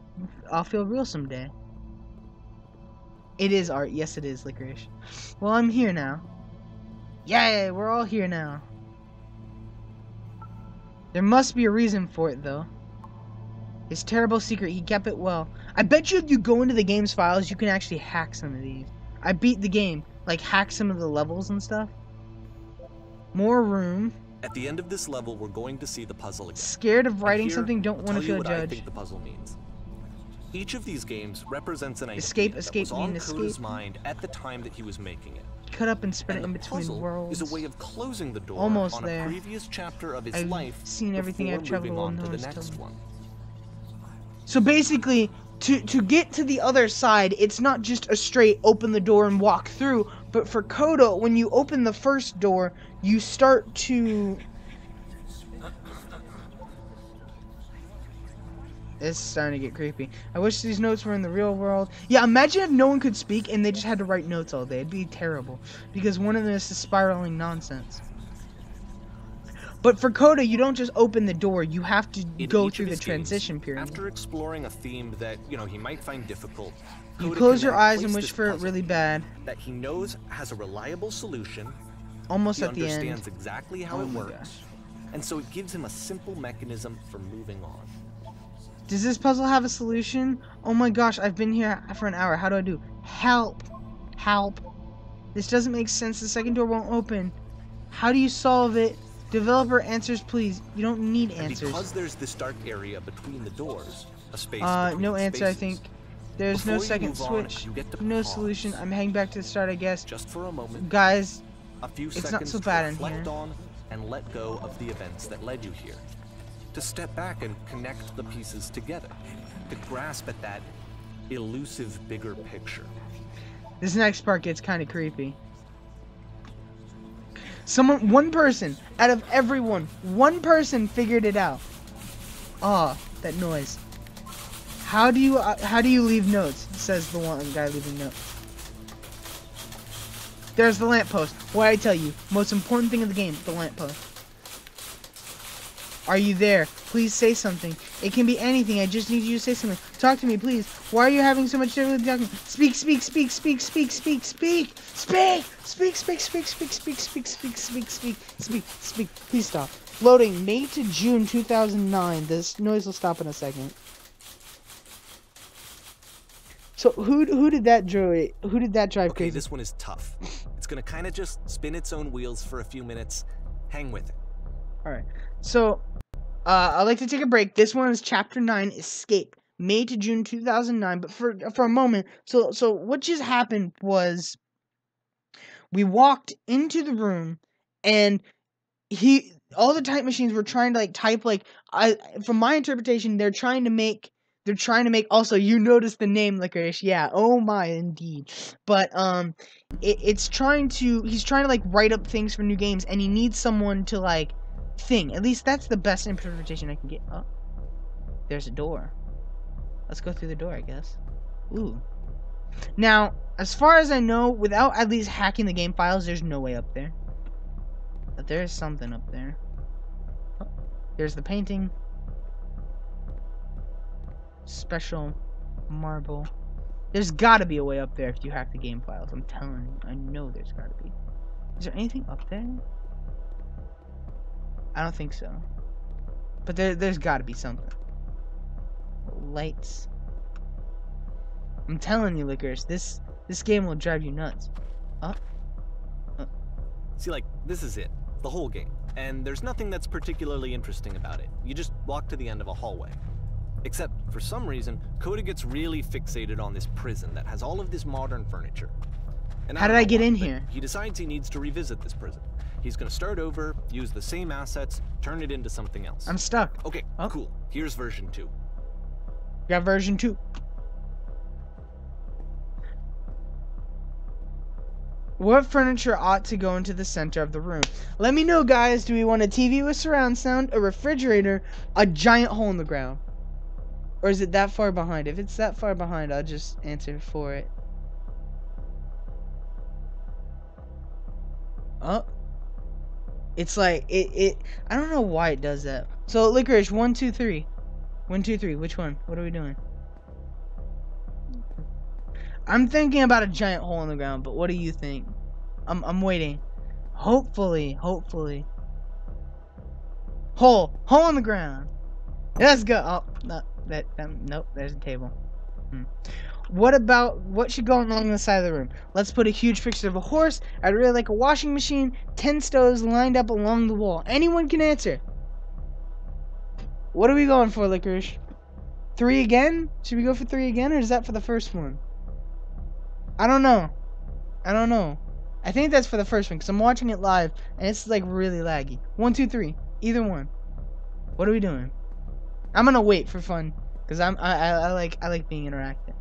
feel real someday. It is art, yes it is, Licorice. Well, I'm here now. Yay, we're all here now. There must be a reason for it, though. His terrible secret, he kept it well. I bet you if you go into the game's files, you can actually hack some of these. I beat the game, like hack some of the levels and stuff. More room. At the end of this level, we're going to see the puzzle again. Scared of writing here, something, don't want to feel what I judged. think the puzzle means. Each of these games represents an idea Escape, that escape, was on mean Coda's escape. mind at the time that he was making it. Cut up and spread And it in the between puzzle worlds. is a way of closing the door Almost on there. a previous chapter of his I've life seen everything before I've traveled moving on alone, to the no one's next told me. one. So basically, to get to the other side, it's not just a straight open the door and walk through, but for Coda, when you open the first door, you start to... It's starting to get creepy. I wish these notes were in the real world. Yeah, imagine if no one could speak and they just had to write notes all day. It'd be terrible. Because one of them is spiraling nonsense. But for Coda, you don't just open the door. You have to go through the transition period. After exploring a theme that, he might find difficult, You Coda close can your then eyes and place wish this for it puzzle really bad. that he knows has a reliable solution. Almost He at the end. understands exactly how Oh it my works. gosh. And so it gives him a simple mechanism for moving on. Does this puzzle have a solution? Oh my gosh, I've been here for an hour. How do I do? Help! Help! This doesn't make sense. The second door won't open. How do you solve it? Developer, answers please. You don't need And answers. because there's this dark area between the doors, a space between No the answer, I spaces, think. There's Before no you second move on, switch. you get to No pause. solution. I'm heading back to the start, I guess. just for a moment, Guys, a few it's not seconds so to bad in reflect here. on and let go of the events that led you here. To step back and connect the pieces together. To grasp at that elusive bigger picture. this next part gets kind of creepy. One person, out of everyone, one person figured it out. Ah, that noise. How do you leave notes? Says the one guy leaving notes. There's the lamppost. What I tell you, most important thing in the game, the lamppost. Are you there? Please say something. It can be anything. I just need you to say something. Talk to me, please. Why are you having so much difficulty talking? Speak, speak, speak, speak, speak, speak, speak, speak, speak, speak, speak, speak, speak, speak, speak, speak, speak, speak. Please stop. Loading May to June 2009. This noise will stop in a second. So who did that drive? Who did that drive Okay, crazy? this one is tough. It's gonna kind of just spin its own wheels for a few minutes. Hang with it. All right. So, I'd like to take a break. This one is Chapter 9, Escape, May to June 2009. But for a moment, so what just happened was we walked into the room, and all the type machines were trying to type from my interpretation, they're trying to make. Also, you notice the name Licorice, yeah. Oh my, indeed. But he's trying to write up things for new games, and he needs someone to thing. At least that's the best interpretation I can get. Oh, there's a door. Let's go through the door, I guess. Ooh. Now, as far as I know, without at least hacking the game files, there's no way up there. But there's something up there. Oh, there's the painting. Special marble. There's gotta be a way up there if you hack the game files. I'm telling you. I know there's gotta be. Is there anything up there? I don't think so. But there's gotta be something. Lights. I'm telling you, Licorice, this game will drive you nuts. See, this is it. The whole game. And there's nothing that's particularly interesting about it. You just walk to the end of a hallway. Except, for some reason, Coda gets really fixated on this prison that has all of this modern furniture. And How did I get in here? He decides he needs to revisit this prison. He's gonna start over, use the same assets, turn it into something else. I'm stuck. Okay, cool. Here's version 2. Got version 2. What furniture ought to go into the center of the room? Let me know, guys. Do we want a TV with surround sound, a refrigerator, a giant hole in the ground? Or is it that far behind? If it's that far behind, I'll just answer for it. Oh. It's it I don't know why it does that. So, Licorice, 1, 2, 3. 1, 2, 3. Which one? What are we doing? I'm thinking about a giant hole in the ground, but what do you think? I'm waiting. Hopefully. Hole in the ground. Let's go. Oh, no, nope, there's a table. What should go along the side of the room? Let's put a huge picture of a horse. I'd really like a washing machine, 10 stoves lined up along the wall. Anyone can answer. What are we going for, Licorice? 3 again? Should we go for 3 again, or is that for the first one? I don't know. I think that's for the first one, because I'm watching it live, and it's really laggy. 1, 2, 3. Either one. What are we doing? I'm gonna wait for fun, because I like being interactive.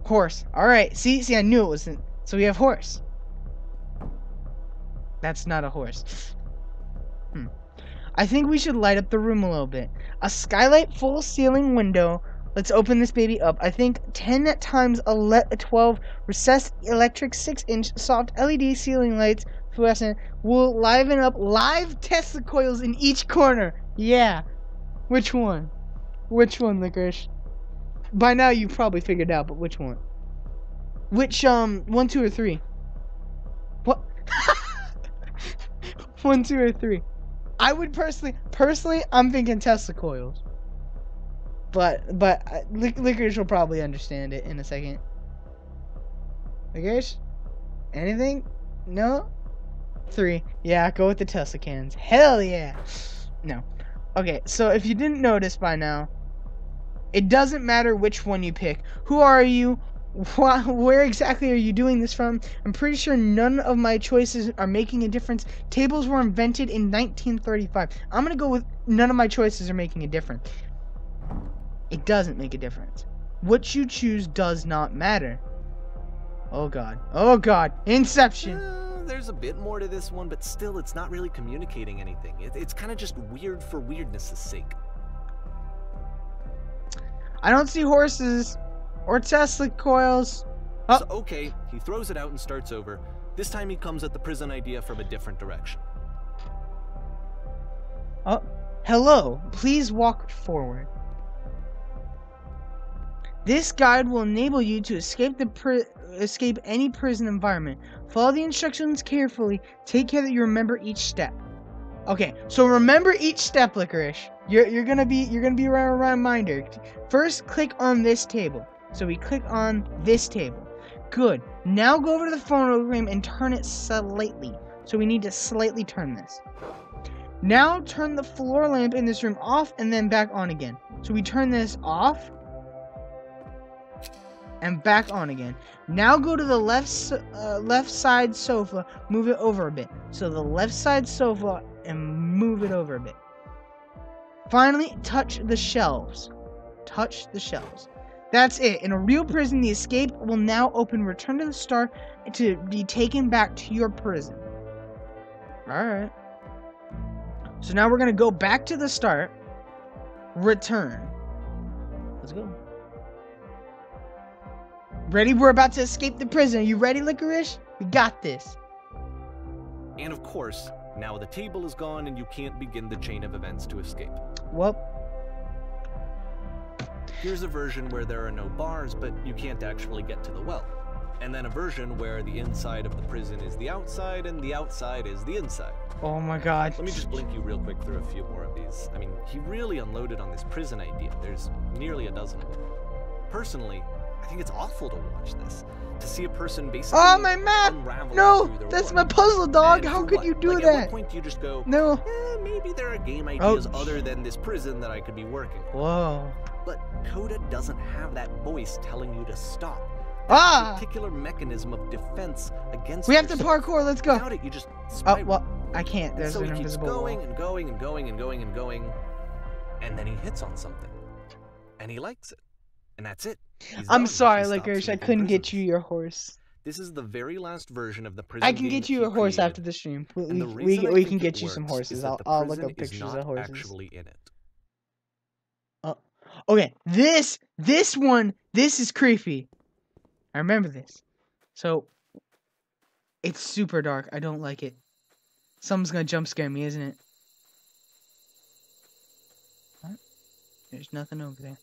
Horse. Alright, see, I knew it wasn't. So we have horse. That's not a horse. I think we should light up the room a little bit. A skylight full ceiling window. Let's open this baby up. I think 10 times 12 recessed electric 6-inch soft LED ceiling lights fluorescent will liven up live Tesla coils in each corner. Yeah. Which one? Which one, Licorice? By now you probably figured out, but which one? Which 1, 2, or 3? What? 1, 2, or 3? I would personally, I'm thinking Tesla coils. But Licorice will probably understand it in a second. Licorice? Anything? No? 3. Yeah, go with the Tesla cans. Hell yeah! No. Okay, so if you didn't notice by now, it doesn't matter which one you pick. Who are you? Where exactly are you doing this from? I'm pretty sure none of my choices are making a difference. Tables were invented in 1935. I'm gonna go with none of my choices are making a difference. It doesn't make a difference. What you choose does not matter. Oh god. Oh god. Inception. there's a bit more to this one, but still, it's not really communicating anything. It's kind of just weird for weirdness' sake. I don't see horses or Tesla coils. Oh. So, okay, he throws it out and starts over. This time he comes at the prison idea from a different direction. Oh, hello. Please walk forward. This guide will enable you to escape any prison environment. Follow the instructions carefully. Take care that you remember each step. Okay, so remember each step, Licorice. You're gonna be a reminder. First, click on this table. So we click on this table. Good. Now go over to the phonogram and turn it slightly. So we need to slightly turn this. Now turn the floor lamp in this room off and then back on again. So we turn this off and back on again. Now go to the left side sofa, move it over a bit. So the left side sofa and move it over a bit. Finally, touch the shelves. Touch the shelves. That's it. In a real prison, the escape will now open. Return to the start to be taken back to your prison. Alright. So now we're going to go back to the start. Return. Let's go. Ready? We're about to escape the prison. Are you ready, Licorice? We got this. And of course, now the table is gone and you can't begin the chain of events to escape. Well, here's a version where there are no bars, but you can't actually get to the well. And then a version where the inside of the prison is the outside and the outside is the inside. oh my god. Let me just blink you real quick through a few more of these. I mean, he really unloaded on this prison idea. There's nearly a dozen of them. Personally, I think it's awful to watch this. To see a person basically my map! unravel No! through their That's work. my puzzle, dog! And How for could what? you do Like, that? At what point do you just go, No. maybe there are game ideas Oh. other than this prison that I could be working on. Whoa. But Coda doesn't have that voice telling you to stop. Ah! Particular mechanism of defense against We have to yourself. parkour, let's go. Without it, you just Oh, spiral. well, I can't. And There's so an he keeps invisible going wall. and going and going and going and going, and then he hits on something. And he likes it. And that's it. He's I'm done. sorry, He stops Licorice. I making couldn't get prisons. you your horse. This is the very last version of the prison I can game get you he a horse created, after the stream. and the We reason I can think get it you some works horses. is that I'll the look up prison is pictures not of horses. actually in it. Okay, this is creepy. I remember this. So, it's super dark. I don't like it. Something's gonna jump scare me, isn't it? What? There's nothing over there.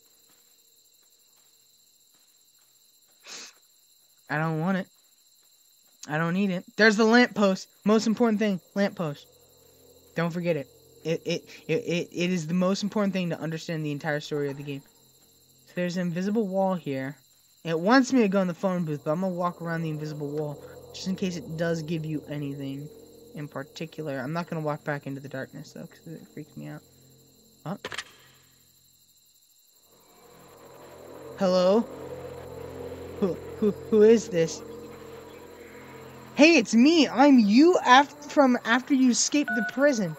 I don't want it. I don't need it. There's the lamppost. Most important thing, lamppost. Don't forget it. It is the most important thing to understand the entire story of the game. So there's an invisible wall here. It wants me to go in the phone booth, but I'm gonna walk around the invisible wall just in case it does give you anything in particular. I'm not gonna walk back into the darkness though, because it freaks me out. Huh? Hello? Who is this? Hey, it's me. I'm you after you escaped the prison.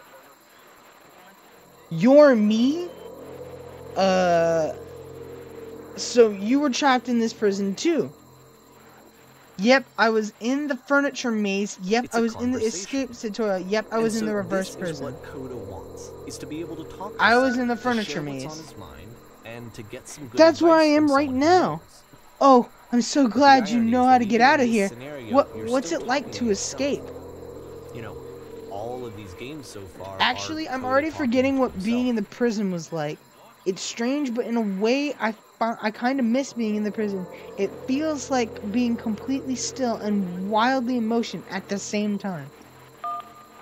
You're me? So you were trapped in this prison too? Yep, I was in the furniture maze. Yep, It's I a was in the conversation. escape tutorial. Yep, I was in the reverse this prison. Is what Coda wants, is to be able to talk to I was someone, in the to furniture share what's maze. on his mind, and to get some good That's where I advice am from right someone who now. knows. Oh, I'm so But the glad you irony know is how that to get even in out of this here. scenario, you're What's still it like talking to yourself. escape? You know, all of these games so far. Actually, are I'm Coda already talking forgetting to what being in himself. the prison was like. It's strange, but in a way, I kind of miss being in the prison. It feels like being completely still and wildly in motion at the same time.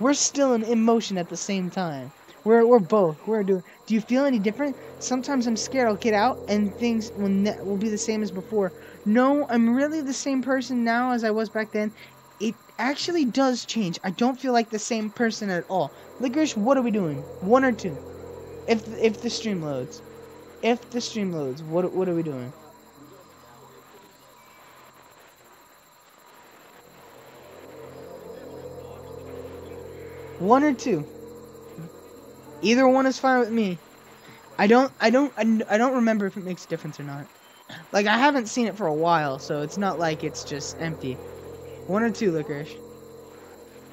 We're still in motion at the same time. We're both. Do you feel any different? Sometimes I'm scared I'll get out and things will be the same as before. No, I'm really the same person now as I was back then. It actually does change. I don't feel like the same person at all. Licorice, what are we doing? 1 or 2? If the stream loads. If the stream loads, what are we doing? One or 2. Either one is fine with me. I don't remember if it makes a difference or not. Like, I haven't seen it for a while, so it's not like it's just empty. 1 or 2, Licorice.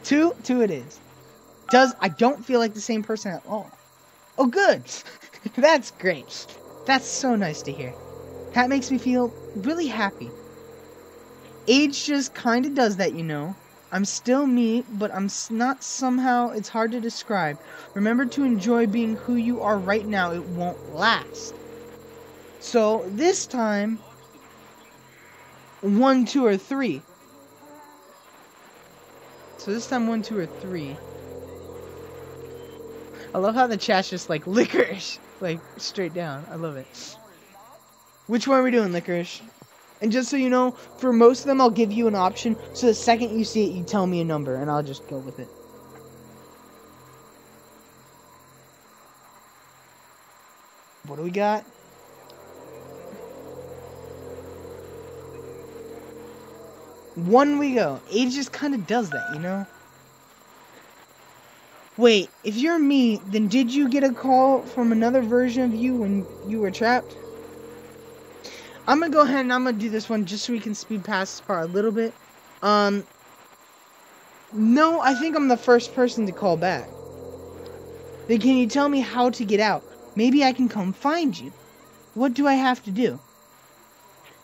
Two it is. I don't feel like the same person at all. Oh, good. That's great. That's so nice to hear. That makes me feel really happy. Age just kind of does that, you know. I'm still me, but I'm not somehow, it's hard to describe. Remember to enjoy being who you are right now. It won't last. So this time, 1, 2, or 3. So this time 1, 2, or 3. I love how the chat's just like licorice, like straight down. I love it. Which one are we doing, licorice? And just so you know, for most of them, I'll give you an option. So the second you see it, you tell me a number, and I'll just go with it. What do we got? One we go. Age just kind of does that, you know? Wait, if you're me, then did you get a call from another version of you when you were trapped? I'm gonna go ahead and I'm gonna do this one just so we can speed past this part a little bit. No, I think I'm the first person to call back. Then can you tell me how to get out? Maybe I can come find you. What do I have to do?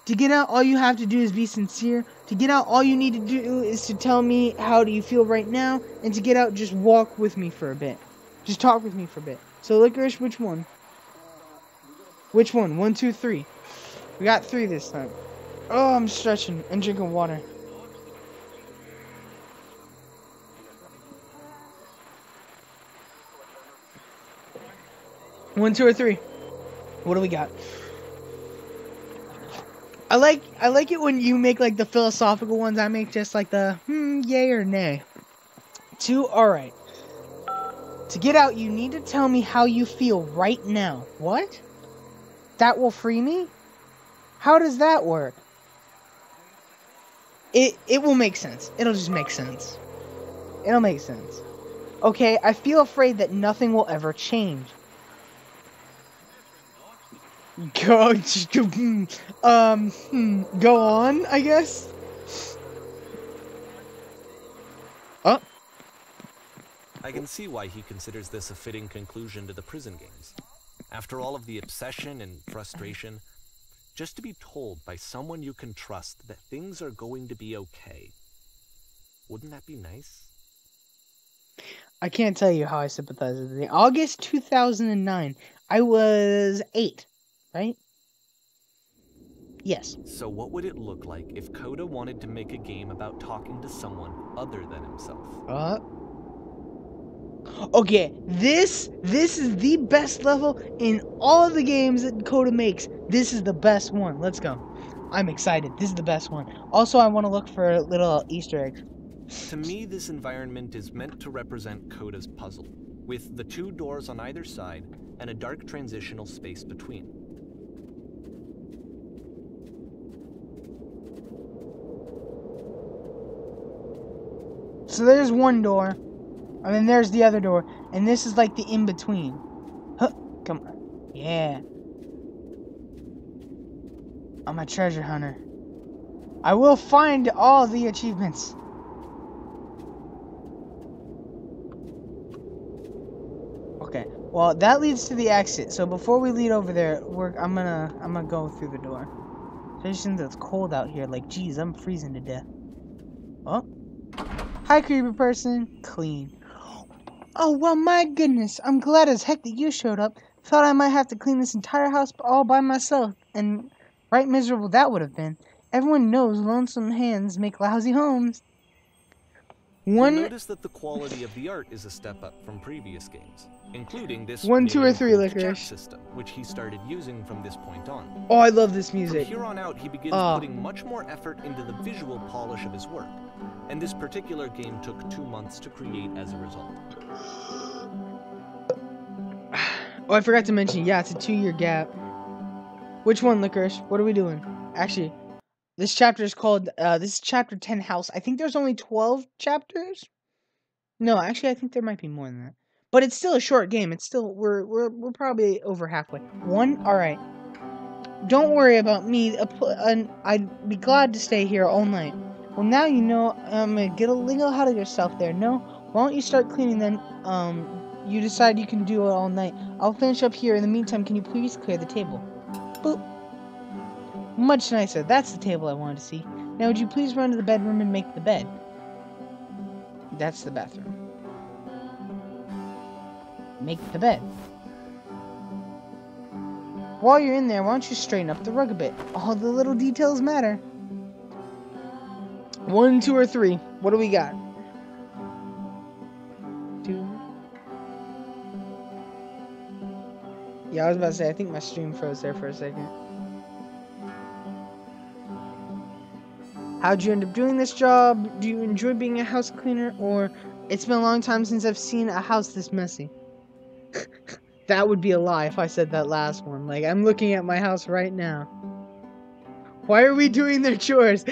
To get out, all you have to do is be sincere. To get out, all you need to do is to tell me how do you feel right now. And to get out, just walk with me for a bit. Just talk with me for a bit. So, licorice, which one? Which one? 1, 2, 3. We got 3 this time. Oh, I'm stretching and drinking water. One, 2, or 3. What do we got? I like it when you make like the philosophical ones. I make just like the yay or nay. 2, alright. To get out, you need to tell me how you feel right now. What? That will free me? How does that work? It will make sense. It'll just make sense. It'll make sense. Okay, I feel afraid that nothing will ever change. Go on, I guess. Oh. I can see why he considers this a fitting conclusion to the prison games. After all of the obsession and frustration, just to be told by someone you can trust that things are going to be okay. Wouldn't that be nice? I can't tell you how I sympathize with it. August 2009, I was 8, right? Yes. So what would it look like if Coda wanted to make a game about talking to someone other than himself? Okay, this is the best level in all the games that Coda makes. This is the best one. Let's go. I'm excited. This is the best one. Also, I want to look for little Easter eggs. To me, this environment is meant to represent Coda's puzzle, with the 2 doors on either side and a dark transitional space between. So there's one door, and then there's the other door, and this is like the in-between. Huh, come on. Yeah. I'm a treasure hunter. I will find all the achievements. Okay. Well, that leads to the exit. So before we lead over there, I'm gonna go through the door. Especially since it's cold out here. Like, geez, I'm freezing to death. Oh. Hi, creepy person. Clean. Oh, well, my goodness. I'm glad as heck that you showed up. Thought I might have to clean this entire house all by myself. And right miserable that would have been. Everyone knows lonesome hands make lousy homes. You'll notice that the quality of the art is a step up from previous games, including this 1, 2, or 3 chat licorice system, which he started using from this point on. Oh, I love this music. From here on out, he begins putting much more effort into the visual polish of his work, and this particular game took 2 months to create as a result. Oh, I forgot to mention, yeah, it's a 2-year gap. Which one, licorice? What are we doing? Actually, this chapter is called, this is chapter 10 house. I think there's only 12 chapters. No, actually, I think there might be more than that. But it's still a short game. It's still, we're probably over halfway. 1? Alright. Don't worry about me. I'd be glad to stay here all night. Well, now you know. Get a little ahead of yourself there. No? Why don't you start cleaning then? You decide you can do it all night. I'll finish up here. In the meantime, can you please clear the table? Boop. Much nicer. That's the table I wanted to see. Now, would you please run to the bedroom and make the bed? That's the bathroom. Make the bed. While you're in there, why don't you straighten up the rug a bit? All the little details matter. 1, 2, or 3. What do we got? 2. Yeah, I was about to say, I think my stream froze there for a second. How'd you end up doing this job? Do you enjoy being a house cleaner? Or it's been a long time since I've seen a house this messy. That would be a lie if I said that last one. Like, I'm looking at my house right now. Why are we doing their chores?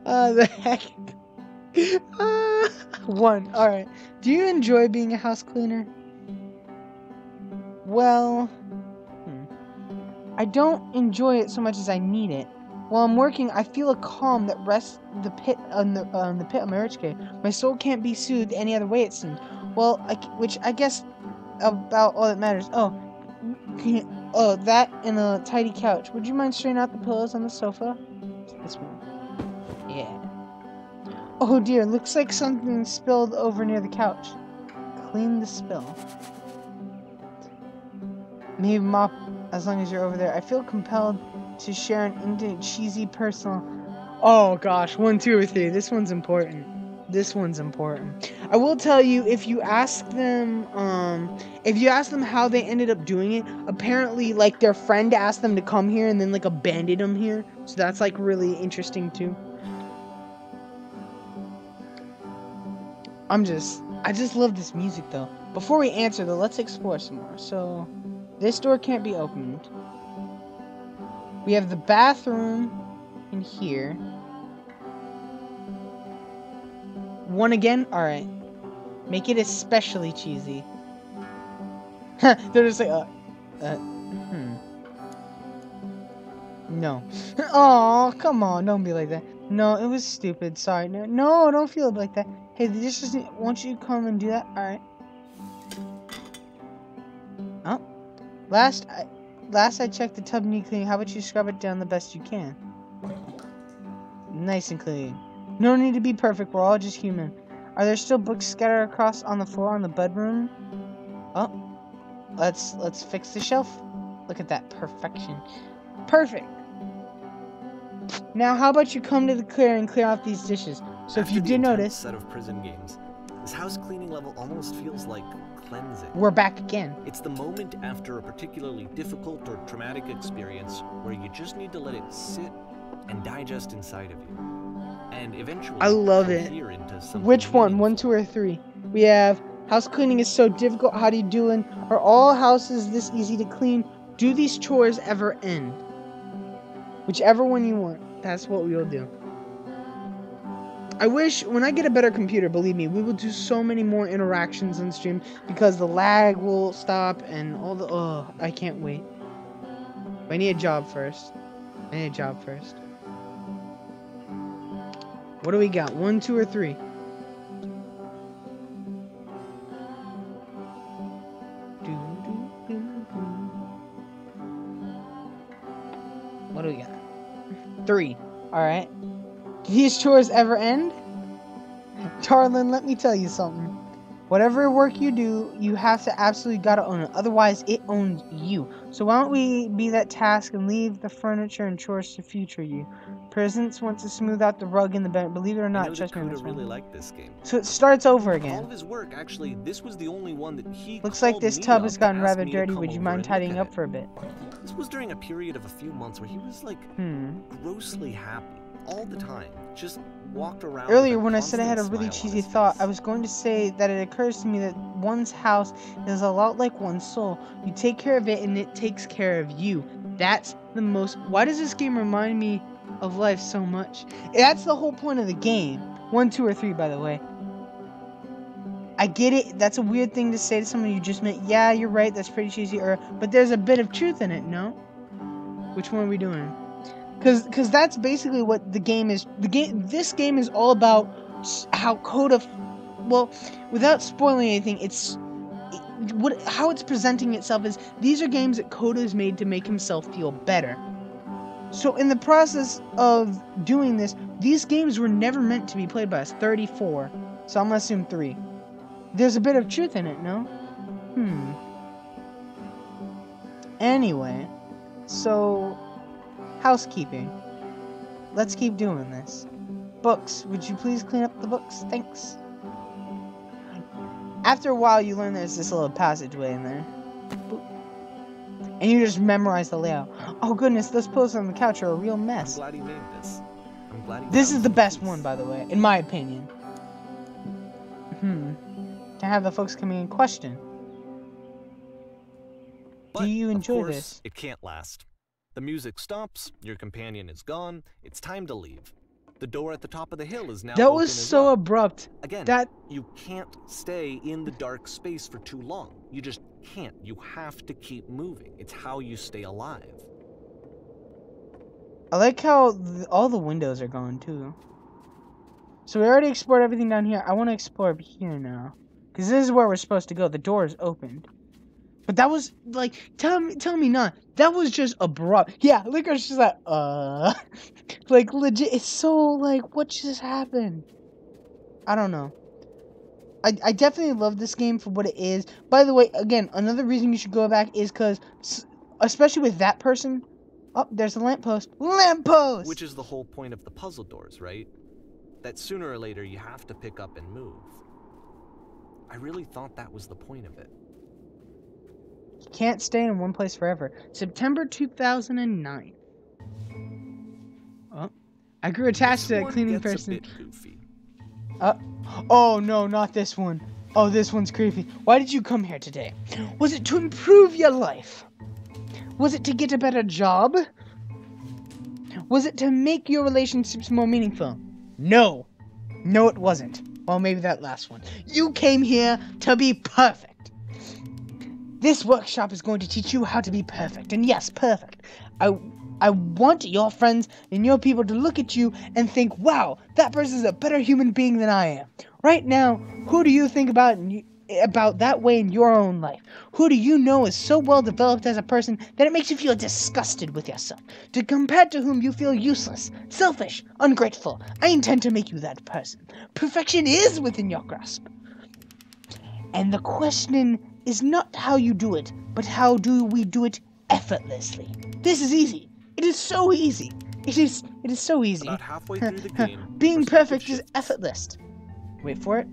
The heck? 1. Alright. Do you enjoy being a house cleaner? Well, I don't enjoy it so much as I need it. While I'm working, I feel a calm that rests the pit on the pit of my rich kid. My soul can't be soothed any other way, it seems. Well, which I guess about all that matters. Oh, that and a tidy couch. Would you mind straightening out the pillows on the sofa? This one. Yeah. Oh dear, looks like something spilled over near the couch. Clean the spill. Maybe mop as long as you're over there. I feel compelled to share an intimate, cheesy, personal... Oh gosh, 1, 2, or 3. This one's important. This one's important. I will tell you, if you ask them how they ended up doing it, apparently, like, their friend asked them to come here and then, like, abandoned them here. So that's, like, really interesting, too. I just love this music, though. Before we answer, though, let's explore some more. So, this door can't be opened. We have the bathroom in here. 1 again? Alright. Make it especially cheesy. They're just like, No. Oh, come on, don't be like that. No, it was stupid. Sorry. No, don't feel like that. Hey, this just won't you come and do that? Alright. Oh. Last I checked, the tub needs cleaning. How about you scrub it down the best you can? Nice and clean. No need to be perfect. We're all just human. Are there still books scattered across on the floor on the bedroom? Oh. Let's fix the shelf. Look at that perfection. Perfect. Now, how about you come to the clear and clear out these dishes? So if you did notice, set of prison games, this house cleaning level almost feels like cleansing. We're back again. It's the moment after a particularly difficult or traumatic experience where you just need to let it sit and digest inside of you. And eventually, I love it. Which one? 1, 2, or 3? We have house cleaning is so difficult. How do you do it? Are all houses this easy to clean? Do these chores ever end? Whichever one you want. That's what we will do. I wish when I get a better computer, believe me, we will do so many more interactions on stream because the lag will stop and all the... Oh, I can't wait. I need a job first. What do we got? 1, 2, or 3? What do we got? 3. Alright. Do these chores ever end? Darling, let me tell you something. Whatever work you do, you have to absolutely gotta own it. Otherwise, it owns you. So why don't we be that task and leave the furniture and chores to future you? Presents want to smooth out the rug in the bed. Believe it or not, trust me on this one. really liked this game. So it starts over All again. of his work, actually, this was the only one that he Looks like this called tub me has up gotten to ask rather me to dirty. come Would you over mind and look tidying at up it. for a bit? This was during a period of a few months where he was like grossly happy all the time. Just walked around. Earlier, when I said I had a really cheesy thought, I was going to say that it occurs to me that one's house is a lot like one's soul. You take care of it, and it takes care of you. That's the most... Why does this game remind me of life so much? That's the whole point of the game. 1, 2, or 3, by the way. I get it. That's a weird thing to say to someone you just met. Yeah, you're right. That's pretty cheesy. But there's a bit of truth in it, no? Which one are we doing? Because that's basically what the game is. This game is all about how Coda, well, without spoiling anything, how it's presenting itself is these are games that Coda has made to make himself feel better. So in the process of doing this, these games were never meant to be played by us. 34. So I'm gonna assume 3. There's a bit of truth in it, no? Anyway, so housekeeping. Let's keep doing this. Books, would you please clean up the books? Thanks. After a while, you learn there's this little passageway in there. Boop. And you just memorize the layout. Oh goodness, those pillows on the couch are a real mess. I'm glad he made this. I'm glad he This is the best one, by the way, in my opinion. To have the folks coming in question. But, Do you enjoy of course, this? It can't last. The music stops, your companion is gone, it's time to leave. The door at the top of the hill is now That open was as so well. abrupt. Again, That you can't stay in the dark space for too long. You just can't. You have to keep moving. It's how you stay alive. I like how all the windows are gone too. So we already explored everything down here. I want to explore up here now, because this is where we're supposed to go. The door is opened. But that was like, tell me not. That was just abrupt. Yeah, Licorice just like, like legit. It's so like, what just happened? I don't know. I definitely love this game for what it is. By the way, again, another reason you should go back is because, especially with that person. Oh, there's a lamppost. Lamppost. Which is the whole point of the puzzle doors, right? That sooner or later you have to pick up and move. I really thought that was the point of it. You can't stay in one place forever. September 2009. Oh, I grew attached to that This cleaning one gets person. a bit goofy. Oh no, not this one. Oh, this one's creepy. Why did you come here today? Was it to improve your life? Was it to get a better job? Was it to make your relationships more meaningful? No. No, it wasn't. Well, maybe that last one. You came here to be perfect. This workshop is going to teach you how to be perfect. And yes, perfect. I want your friends and your people to look at you and think, wow, that person's a better human being than I am. Right now, who do you think about that way in your own life? Who do you know is so well developed as a person that it makes you feel disgusted with yourself? Compared to whom you feel useless, selfish, ungrateful. I intend to make you that person. Perfection is within your grasp. And the question is not how you do it, but how do we do it effortlessly. This is easy. It is so easy. It is so easy. About halfway through the game, Being perspective perfect is shifts. effortless. Wait for it.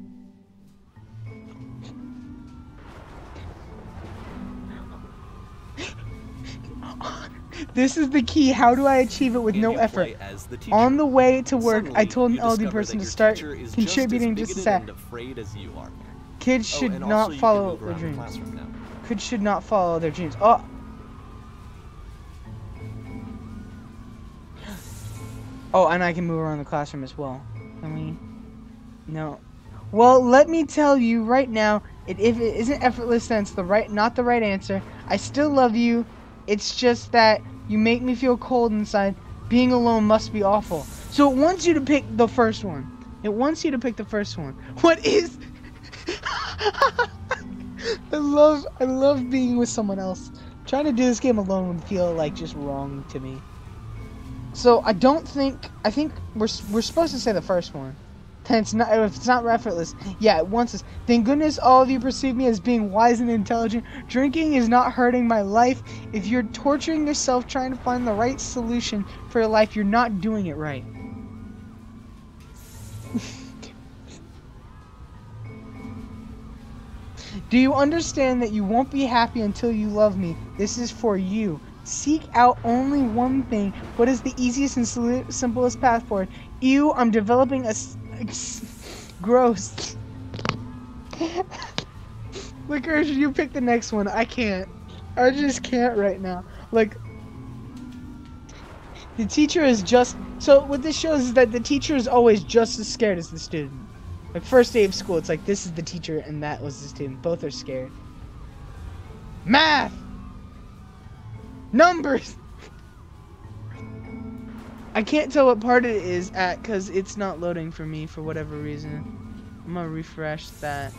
This is the key. How do I achieve it with And no you effort? play as the teacher. On the way to work, Suddenly, I told an you elderly discover person that to your start teacher is contributing just just a as sec. bigoted and afraid as you are. Kids should and not also you can follow move their around the dreams. classroom now. Kids should not follow their dreams. Oh. Oh, and I can move around the classroom as well. Can we? No. Well, let me tell you right now, if it isn't effortless, then it's not the right answer. I still love you. It's just that you make me feel cold inside. Being alone must be awful. So it wants you to pick the first one. It wants you to pick the first one. What is? I love being with someone else. Trying to do this game alone would feel like just wrong to me. So I think we're supposed to say the first one. Then it's not, if it's not effortless. Yeah, it wants us. Thank goodness all of you perceive me as being wise and intelligent. Drinking is not hurting my life. If you're torturing yourself trying to find the right solution for your life, you're not doing it right. Do you understand that you won't be happy until you love me? This is for you. Seek out only one thing. What is the easiest and simplest path forward? Ew, I'm developing a gross. Licorice, you pick the next one. I can't. I just can't right now. Like, the teacher is just... So what this shows is that the teacher is always just as scared as the student. Like, first day of school, it's like, this is the teacher and that was the student. Both are scared. Math! Numbers! I can't tell what part it is at because it's not loading for me for whatever reason. I'm gonna refresh that.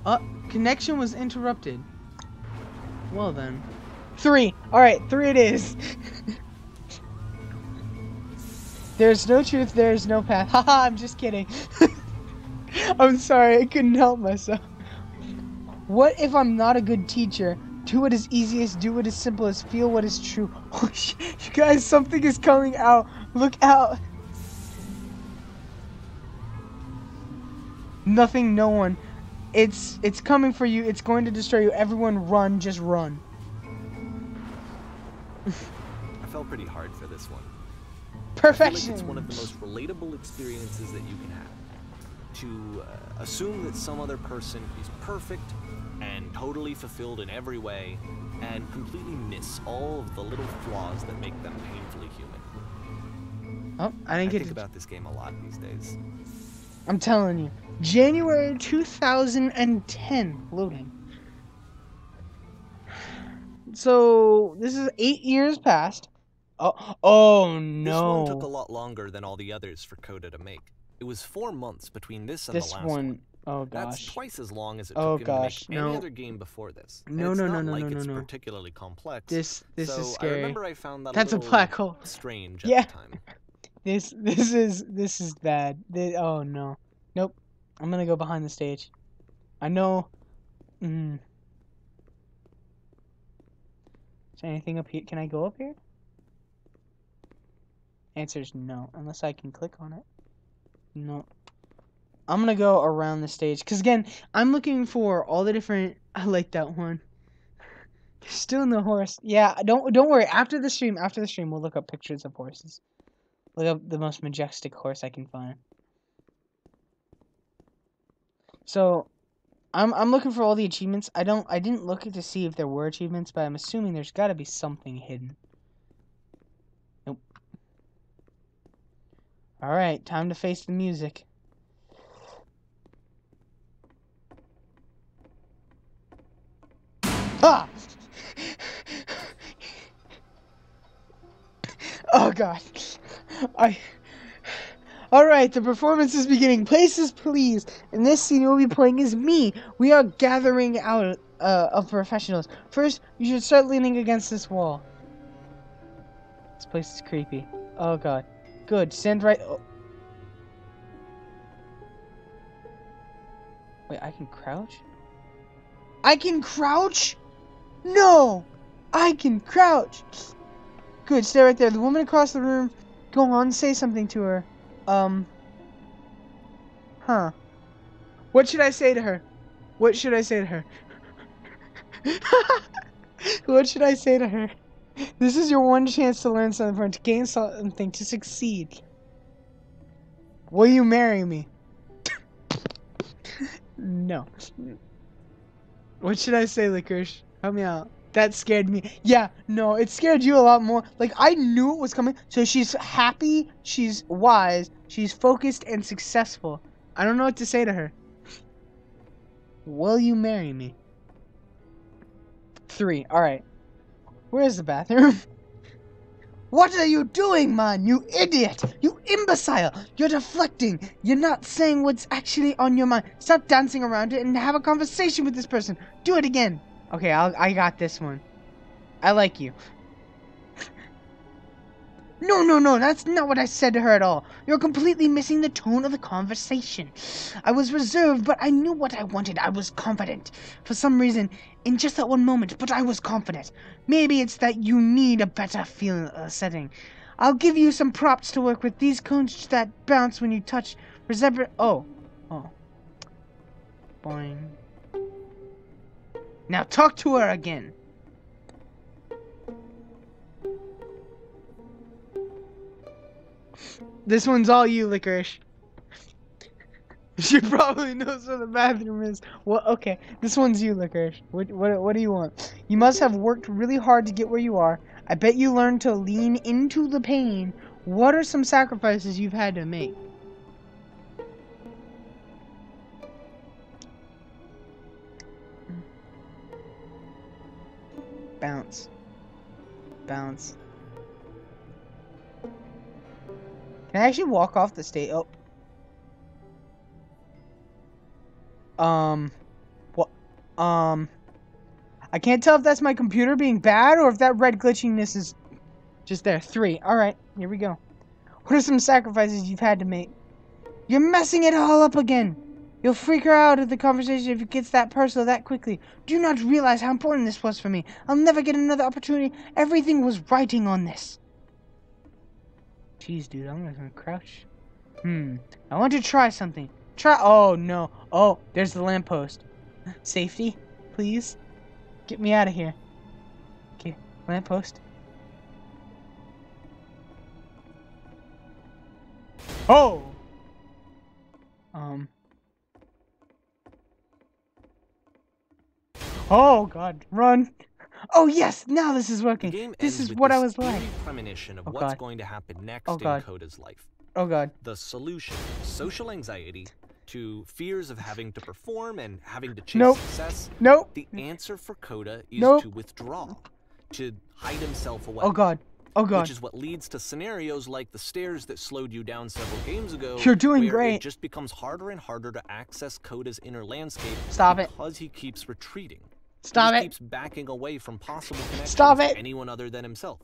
Oh, connection was interrupted. Well then. 3. Alright, 3 it is. There's no truth, there's no path. Haha, I'm just kidding. I'm sorry, I couldn't help myself. What if I'm not a good teacher? Do what is easiest, do what is simplest, feel what is true. Oh shit, you guys, something is coming out. Look out. Nothing, no one. It's coming for you. It's going to destroy you. Everyone run, just run. I felt pretty hard for this one. Perfection. I feel like it's one of the most relatable experiences that you can have. To assume that some other person is perfect and totally fulfilled in every way, and completely miss all of the little flaws that make them painfully human. Oh, I didn't get think about this game a lot these days. I'm telling you. January 2010 loading. So this is 8 years past. Oh no. This one took a lot longer than all the others for Coda to make. It was 4 months between this and the last one. Oh gosh. That's twice as long as it took him to make any other game before this. No, it's no, not no, like no, it's no. particularally complex. This so is scary. I remember I found that That's a a black hole. Strange Yeah. at the time. This is bad. Oh no. Nope. I'm gonna go behind the stage. I know. Is there anything up here? Can I go up here? Answer is no, unless I can click on it. No. I'm gonna go around the stage, because again, I'm looking for all the different... I like that one. There's still no horse. Yeah, don't worry. After the stream, we'll look up pictures of horses. Look up the most majestic horse I can find. So, I'm looking for all the achievements. I didn't look to see if there were achievements, but I'm assuming there's got to be something hidden. Nope. All right, time to face the music. Ah! Oh god. Alright, the performance is beginning. Places, please. In this scene, you'll be playing as me. We are gathering out of professionals. First, you should start leaning against this wall. This place is creepy. Oh god. Good. Stand right... Oh. Wait, I can crouch? I can crouch? No! I can crouch! Good, stay right there. The woman across the room, go on, say something to her. Huh. What should I say to her? What should I say to her? What should I say to her? This is your one chance to learn something, to gain something, to succeed. Will you marry me? No. What should I say, Licorice? Help me out. That scared me. Yeah, no, it scared you a lot more. Like, I knew it was coming. So she's happy, she's wise, she's focused and successful. I don't know what to say to her. Will you marry me? 3. Alright. Where's the bathroom? What are you doing, man? You idiot! You imbecile! You're deflecting! You're not saying what's actually on your mind. Stop dancing around it and have a conversation with this person. Do it again. Okay, I got this one. I like you. No, that's not what I said to her at all. You're completely missing the tone of the conversation. I was reserved, but I knew what I wanted. I was confident. For some reason, in just that one moment, but I was confident. Maybe it's that you need a better setting. I'll give you some props to work with. These cones that bounce when you touch. Oh. Boing. Now talk to her again. This one's all you, Licorice. She probably knows where the bathroom is. Well, okay. This one's you, Licorice. What do you want? You must have worked really hard to get where you are. I bet you learned to lean into the pain. What are some sacrifices you've had to make? Bounce. Bounce. Can I actually walk off the stage? Oh. What? I can't tell if that's my computer being bad or if that red glitchiness is just there. 3. Alright, here we go. What are some sacrifices you've had to make? You're messing it all up again. You'll freak her out at the conversation if it gets that personal that quickly. Do you not realize how important this was for me? I'll never get another opportunity. Everything was writing on this. Jeez, dude, I'm gonna crouch. I want to try something. Oh, no. Oh, there's the lamppost. Safety, please. Get me out of here. Okay, lamppost. Oh! Oh, God. Run. Oh, yes! Now this is working. This is what I was like. Premonition of what's going to happen next in Coda's life. Oh, God. The solution, social anxiety, to fears of having to perform and having to chase success. The answer for Coda is to withdraw, to hide himself away. Oh, God. Oh, God. Which is what leads to scenarios like the stairs that slowed you down several games ago. You're doing where great. It just becomes harder and harder to access Coda's inner landscape. Stop it. Because he keeps retreating. Stop it. He keeps backing away from possible connections Stop it. to anyone other than himself.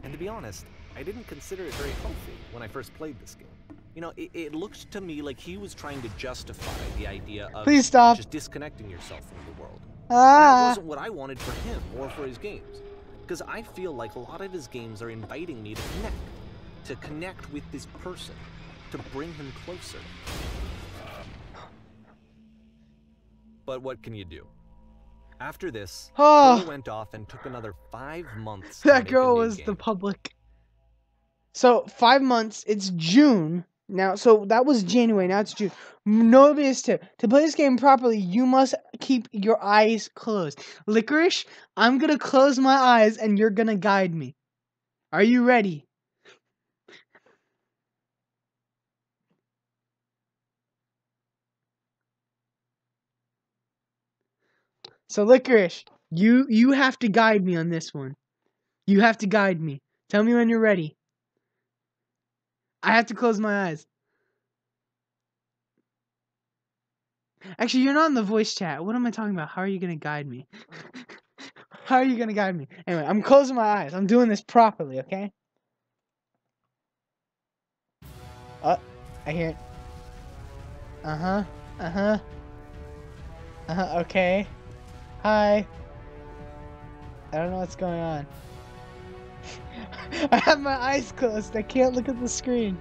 And to be honest, I didn't consider it very healthy when I first played this game. You know, it looked to me like he was trying to justify the idea of just disconnecting yourself from the world. That wasn't what I wanted for him or for his games. Because I feel like a lot of his games are inviting me to connect with this person, to bring him closer. But what can you do? After this, Coda went off and took another 5 months. That girl was the public. So 5 months. It's June now. So that was January. Now it's June. Notice to play this game properly, you must keep your eyes closed. Licorice, I'm gonna close my eyes and you're gonna guide me. Are you ready? So Licorice, you have to guide me on this one. You have to guide me. Tell me when you're ready. I have to close my eyes. Actually, you're not in the voice chat. What am I talking about? How are you going to guide me? How are you going to guide me? Anyway, I'm closing my eyes. I'm doing this properly, okay? I hear it. Okay. Hi. I don't know what's going on. I have my eyes closed. I can't look at the screen.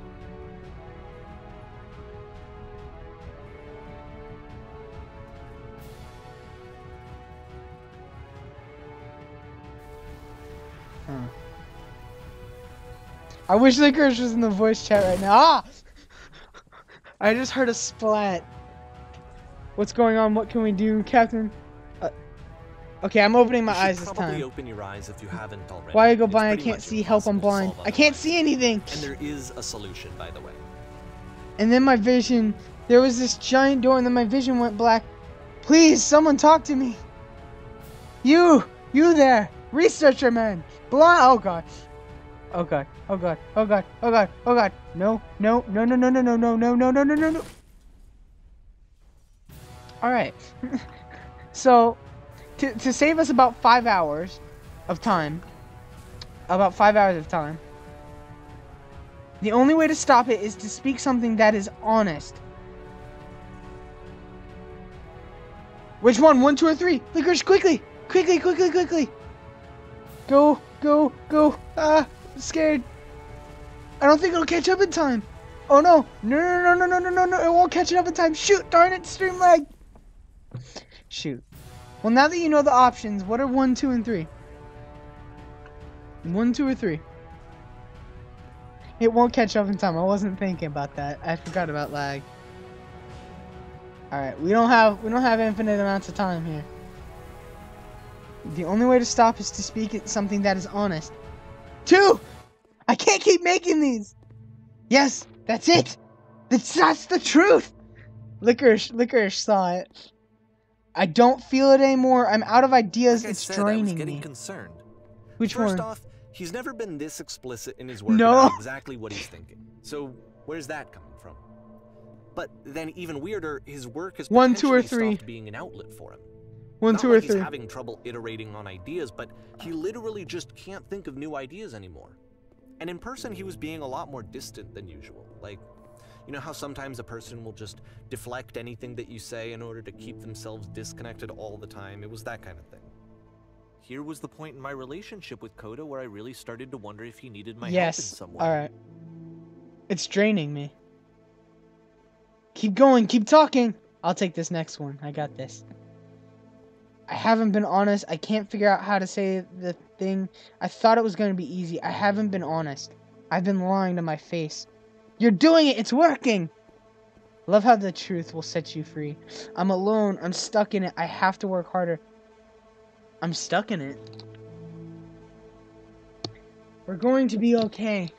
I wish Licorice was in the voice chat right now. Ah! I just heard a splat. What's going on? What can we do, Captain? Okay, I'm opening my eyes this time. Probably open your eyes if you haven't already. Why I go blind? I can't see. Help! I'm blind. I can't see anything. And there is a solution, by the way. And then my vision. There was this giant door, and then my vision went black. Please, someone talk to me. You there, researcher man. Blind. Oh god. Oh god. Oh god. Oh god. Oh god. Oh god. No. No. No. No. No. No. No. No. No. No. No. No. No. No. All right. So. To save us about 5 hours of time, the only way to stop it is to speak something that is honest. Which one? 1, 2, or 3? Licorice, quickly! Quickly! Go! Ah! I'm scared. I don't think it'll catch up in time. Oh no! No! It won't catch it up in time. Shoot! Darn it! Stream lag! Shoot. Well, now that you know the options, what are 1, 2, and 3? 1, 2, or 3? It won't catch up in time. I wasn't thinking about that. I forgot about lag. All right, we don't have infinite amounts of time here. The only way to stop is to speak something that is honest. 2. I can't keep making these. Yes, that's it. That's the truth. Licorice saw it. I don't feel it anymore. I'm out of ideas. Like I It's said, I was draining getting me. concerned. Which First one? off, he's never been this explicit in his work No. about exactly what he's thinking. So where's that coming from? But then even weirder, his work has 1, 2, or potentially 3. stopped being an outlet for him. 1, Not 2, like or he's 3. having trouble iterating on ideas, but he literally just can't think of new ideas anymore. And in person, he was being a lot more distant than usual. Like, you know how sometimes a person will just deflect anything that you say in order to keep themselves disconnected all the time? It was that kind of thing. Here was the point in my relationship with Coda where I really started to wonder if he needed my help in some way. Alright. It's draining me. Keep going, keep talking. I'll take this next one. I got this. I haven't been honest. I can't figure out how to say the thing. I thought it was going to be easy. I haven't been honest. I've been lying to my face. You're doing it. It's working. Love how the truth will set you free. I'm alone. I'm stuck in it. I have to work harder. I'm stuck in it. We're going to be okay.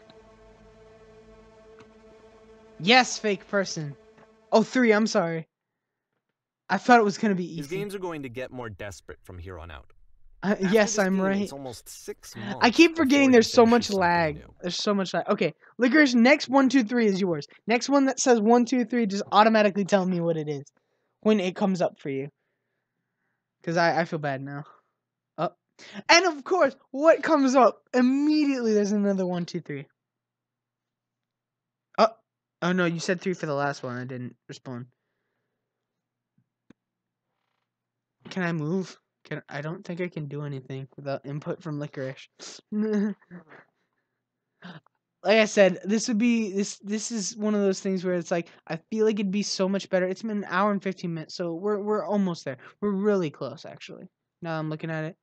Yes, fake person. Oh, 3. I'm sorry. I thought it was going to be easy. His games are going to get more desperate from here on out. Yes, I'm right. It's almost 6 months. I keep forgetting there's so much something lag. new. There's so much lag. Okay, Licorice, next 1, 2, 3 is yours. Next one that says 1, 2, 3, just automatically tell me what it is when it comes up for you. Because I feel bad now. Oh. And of course, what comes up? Immediately there's another 1, 2, 3. Oh. Oh no, you said 3 for the last one. I didn't respond. Can I move? I don't think I can do anything without input from Licorice. Like I said, this would be this is one of those things where it's like I feel like it'd be so much better. It's been an hour and 15 minutes, so we're almost there. We're really close actually. Now I'm looking at it.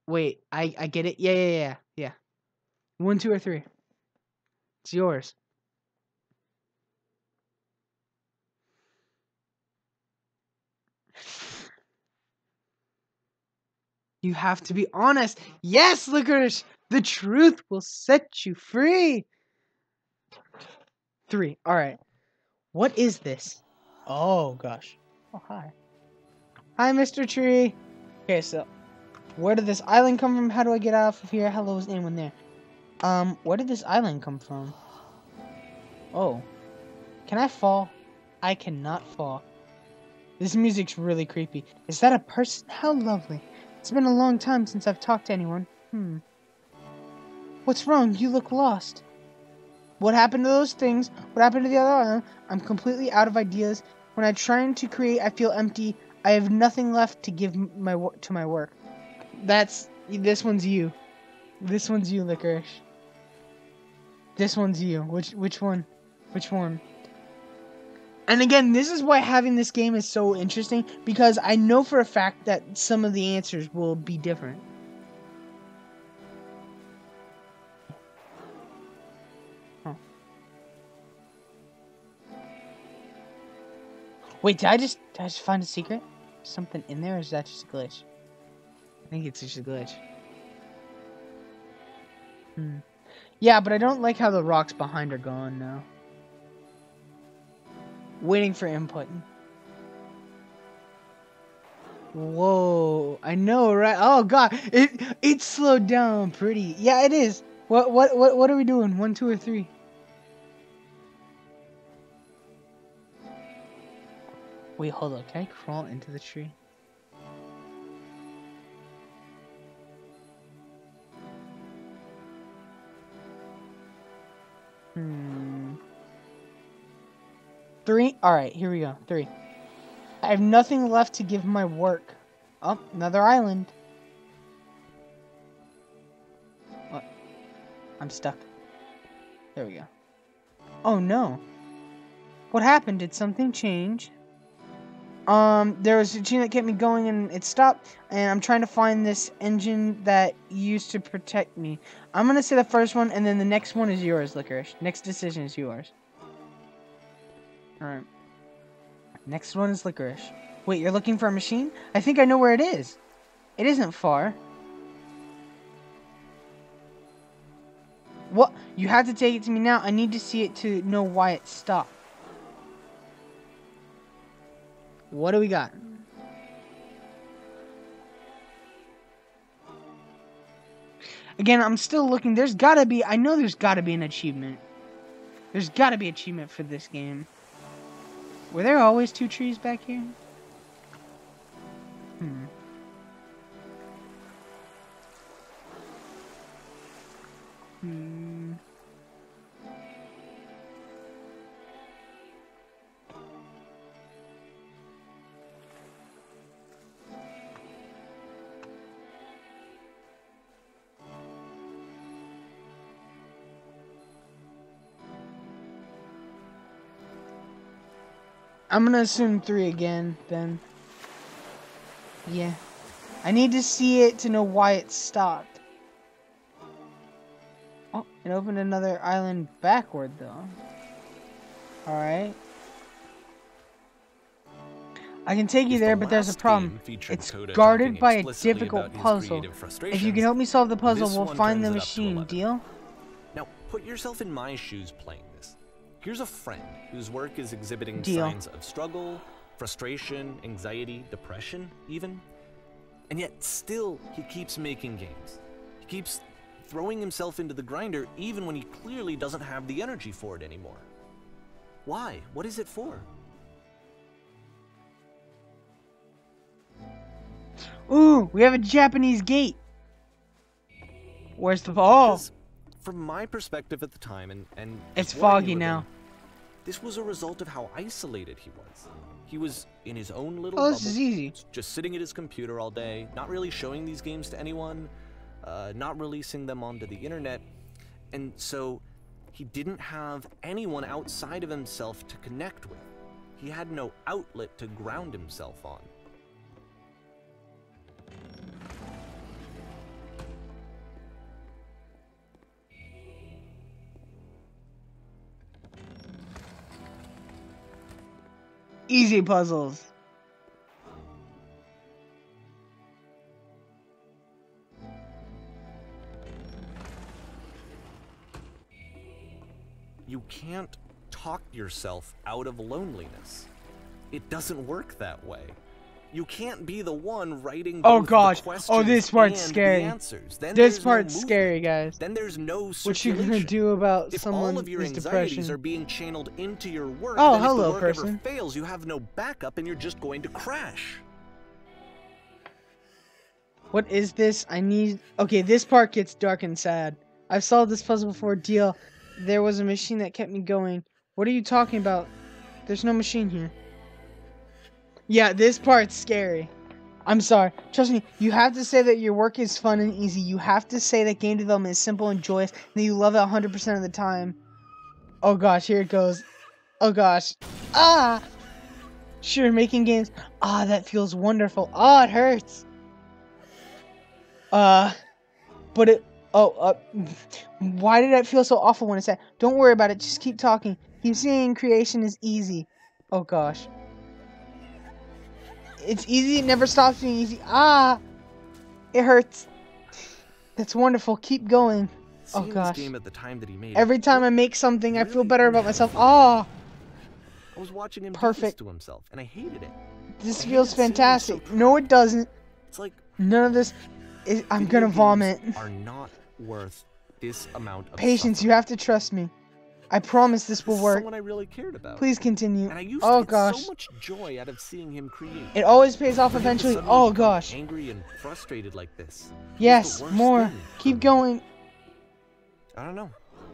Wait, I get it. Yeah. 1, 2, or 3. It's yours. You have to be honest. Yes, Licorice! The truth will set you free! 3. Alright. What is this? Oh, gosh. Oh, hi. Hi, Mr. Tree. Okay, so, where did this island come from? How do I get off of here? Hello, is anyone there? Where did this island come from? Oh. Can I fall? I cannot fall. This music's really creepy. Is that a person? How lovely. It's been a long time since I've talked to anyone. What's wrong? You look lost. What happened to those things? What happened to the other island? I'm completely out of ideas. When I'm trying to create, I feel empty. I have nothing left to give to my work. This one's you. This one's you, Licorice. This one's you. Which one? Which one? And again, this is why having this game is so interesting, because I know for a fact that some of the answers will be different. Huh. Wait, did I just find a secret? Something in there, or is that just a glitch? I think it's just a glitch. Yeah, but I don't like how the rocks behind are gone now. Waiting for input. Whoa, I know, right? Oh god, it slowed down pretty. Yeah, it is. What are we doing? 1, 2, or 3? Wait, hold on. Can I crawl into the tree? Hmm. 3? Alright, here we go. 3. I have nothing left to give my work. Oh, another island. What? I'm stuck. There we go. Oh no. What happened? Did something change? There was a gene that kept me going and it stopped. And I'm trying to find this engine that used to protect me. I'm gonna say the first one and then the next one is yours, Licorice. Next decision is yours. Alright. Next one is Licorice. Wait, you're looking for a machine? I think I know where it is. It isn't far. What? You have to take it to me now. I need to see it to know why it stopped. What do we got? Again, I'm still looking. There's gotta be, I know there's gotta be an achievement. There's gotta be an achievement for this game. Were there always 2 trees back here? Hmm. Hmm. I'm gonna assume 3 again, then. Yeah. I need to see it to know why it stopped. Oh, it opened another island backward, though. Alright. I can take you there, but there's a problem. It's guarded by a difficult puzzle. If you can help me solve the puzzle, we'll find the machine. Deal? Now, put yourself in my shoes playing this. Here's a friend whose work is exhibiting Deal. signs of struggle, frustration, anxiety, depression, even. And yet, still, he keeps making games. He keeps throwing himself into the grinder even when he clearly doesn't have the energy for it anymore. Why? What is it for? Ooh, we have a Japanese gate. Where's the... Oh! From my perspective at the time, and It's before I foggy knew now. him, this was a result of how isolated he was. He was in his own little Oh, bubble, this is easy. just sitting at his computer all day, not really showing these games to anyone, not releasing them onto the internet, and so he didn't have anyone outside of himself to connect with. He had no outlet to ground himself on. Easy puzzles. You can't talk yourself out of loneliness. It doesn't work that way. You can't be the one writing Oh both gosh. the questions Oh, this part's and scary. the answers. Then This there's no part's movement. scary, guys. Then there's no What you gonna circulation. do about If someone all of your with anxieties depression? are being channeled into your work, Oh, then if hello, the work person. ever fails, you have no backup and you're just going to crash. What is this? I need... Okay, this part gets dark and sad. I've solved this puzzle before. Deal. There was a machine that kept me going. What are you talking about? There's no machine here. Yeah, this part's scary. I'm sorry. Trust me, you have to say that your work is fun and easy. You have to say that game development is simple and joyous, and that you love it 100% of the time. Oh gosh, here it goes. Oh gosh. Ah! Sure, making games. Ah, that feels wonderful. Ah, it hurts. But it... Oh, why did it feel so awful when it said, don't worry about it, just keep talking. Keep saying creation is easy. Oh gosh. It's easy, it never stops being easy. Ah! It hurts. That's wonderful, keep going. Oh Seeing gosh. this game at the time that he made Every it, time I make something, I feel really better about myself. Ah! I was watching him do Perfect. this to himself, and I hated it. This I feels hated seeing him so fantastic. trapped. No, it doesn't. It's like None of this... I'm video gonna games vomit. are not worth this amount of Patience, suffering. you have to trust me. I promise this will This is work. someone I really cared about. Please continue. And I used Oh to get gosh. so much joy out of seeing him create. It always pays off For him to eventually. suddenly Oh become gosh. Angry and frustrated like this. was Yes, the worst more. thing for Keep me. going. I don't know.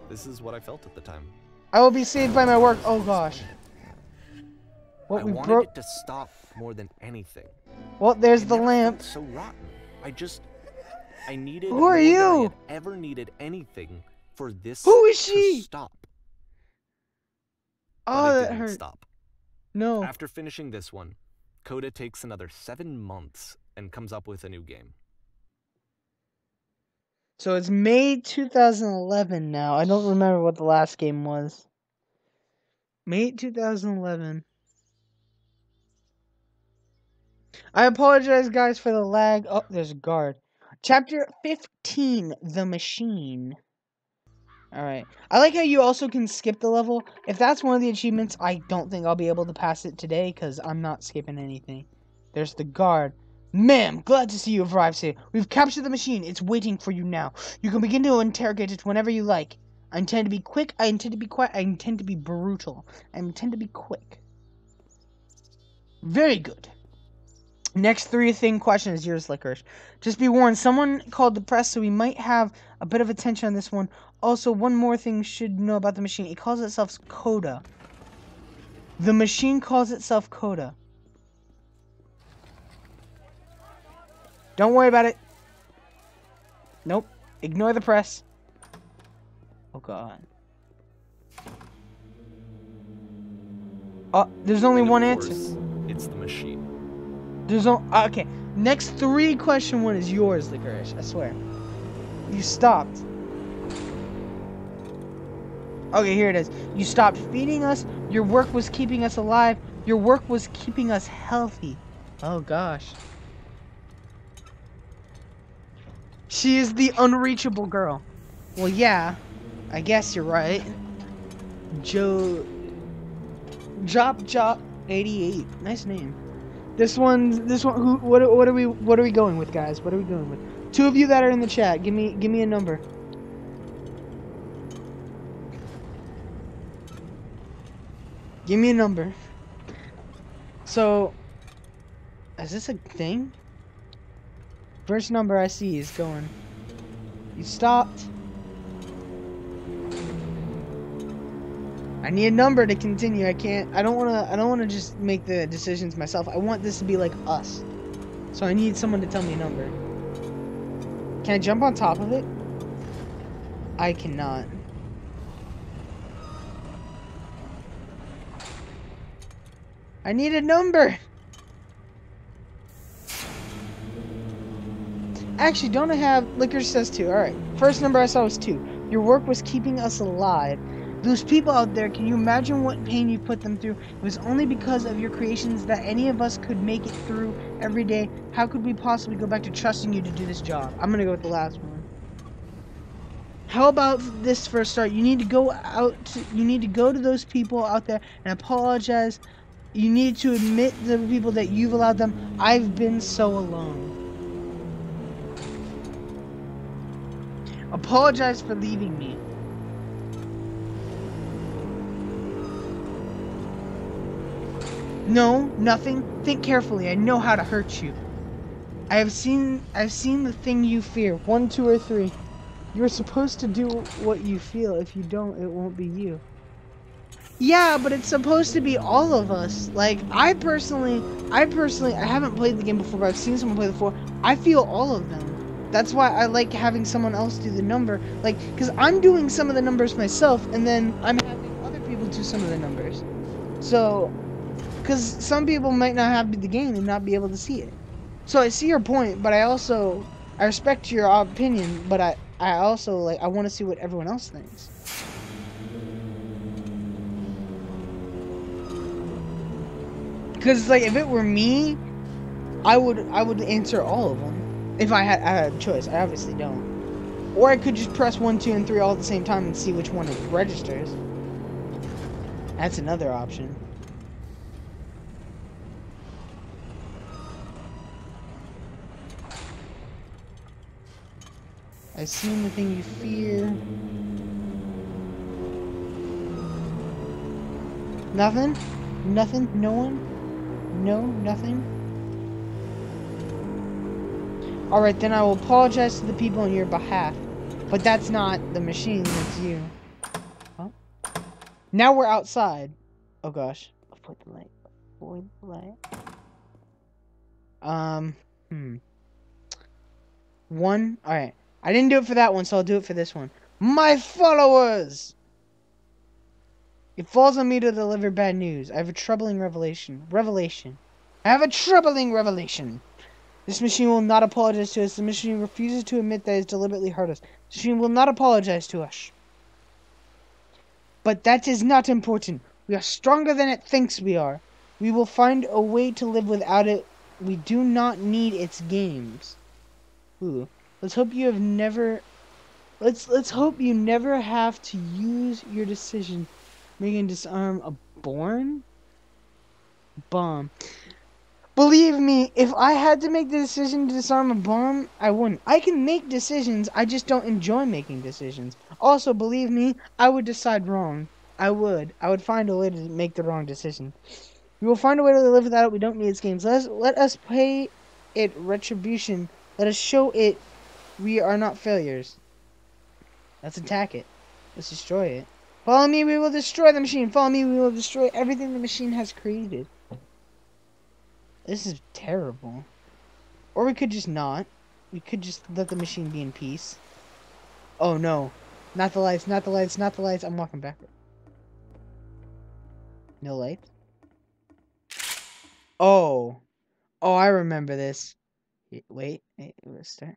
This is what I felt at the time. I will be saved by my work. Oh gosh. What I we wanted broke. it to stop more than anything. Well, there's It the never lamp. felt so rotten. I needed Who are more than I you? had ever needed anything for this Who is to she? stop. Oh, But it that didn't hurt. stop. No. After finishing this one, Coda takes another 7 months and comes up with a new game. So it's May 2011 now. I don't remember what the last game was. May 2011. I apologize, guys, for the lag. Oh, there's a guard. Chapter 15, The Machine. Alright. I like how you also can skip the level. If that's one of the achievements, I don't think I'll be able to pass it today, because I'm not skipping anything. There's the guard. Ma'am, glad to see you have arrived safe. We've captured the machine. It's waiting for you now. You can begin to interrogate it whenever you like. I intend to be quick. I intend to be quiet. I intend to be brutal. I intend to be quick. Very good. Next three-thing question is yours, Licorice. Just be warned, someone called the press, so we might have a bit of attention on this one. Also, one more thing you should know about the machine. It calls itself Coda. The machine calls itself Coda. Don't worry about it. Nope. Ignore the press. Oh, God. There's only And one of answer. course, it's the machine. There's no... okay. Next three, question one is yours, Licorice. I swear. You stopped. Okay, here it is. You stopped feeding us. Your work was keeping us alive. Your work was keeping us healthy. Oh, gosh. She is the unreachable girl. Well, yeah. I guess you're right. Jop 88. Nice name. This one what are we going with, guys? What are we going with? Two of you that are in the chat, give me a number. Give me a number. So, is this a thing? First number I see is going. You stopped. I need a number to continue. I don't wanna just make the decisions myself. I want this to be like us. So I need someone to tell me a number. Can I jump on top of it? I cannot. I need a number. Actually, don't I have... Licorice says 2. Alright. First number I saw was 2. Your work was keeping us alive. Those people out there, can you imagine what pain you put them through? It was only because of your creations that any of us could make it through every day. How could we possibly go back to trusting you to do this job? I'm gonna go with the last one. How about this for a start? You need to go to those people out there and apologize. You need to admit to the people that you've allowed them. I've been so alone. Apologize for leaving me. No, nothing. Think carefully. I know how to hurt you. I've seen the thing you fear. 1, 2, or 3. You're supposed to do what you feel. If you don't, it won't be you. Yeah, but it's supposed to be all of us. Like, I personally, I haven't played the game before, but I've seen someone play it before. I feel all of them. That's why I like having someone else do the number. Like, because I'm doing some of the numbers myself, and then I'm having other people do some of the numbers. So, because some people might not have the game and not be able to see it. So I see your point, but I respect your opinion, but I also, like, I want to see what everyone else thinks. Because, like, if it were me, I would answer all of them. If I had a choice. I obviously don't. Or I could just press 1, 2, and 3 all at the same time and see which one it registers. That's another option. I've seen the thing you fear. Nothing? Nothing? No one? No? Nothing? Alright, then I will apologize to the people on your behalf. But that's not the machine, that's you. Huh? Now we're outside. Oh gosh. Avoid the light. Avoid the light. 1. Alright. I didn't do it for that one, so I'll do it for this one. My followers! It falls on me to deliver bad news. I have a troubling revelation. I have a troubling revelation. This machine will not apologize to us. The machine refuses to admit that it's deliberately hurt us. The machine will not apologize to us. But that is not important. We are stronger than it thinks we are. We will find a way to live without it. We do not need its games. Ooh. Let's hope you never have to use your decision making disarm a born bomb. Believe me, if I had to make the decision to disarm a bomb, I wouldn't. I can make decisions, I just don't enjoy making decisions. Also, believe me, I would decide wrong. I would. I would find a way to make the wrong decision. We will find a way to live without it. We don't need its games. Let us pay it retribution. Let us show it we are not failures. Let's attack it. Let's destroy it. Follow me, we will destroy the machine. Follow me, we will destroy everything the machine has created. This is terrible. Or we could just not. We could just let the machine be in peace. Oh no. Not the lights, not the lights, not the lights. I'm walking backward. No lights? Oh. Oh, I remember this. Wait, let's start.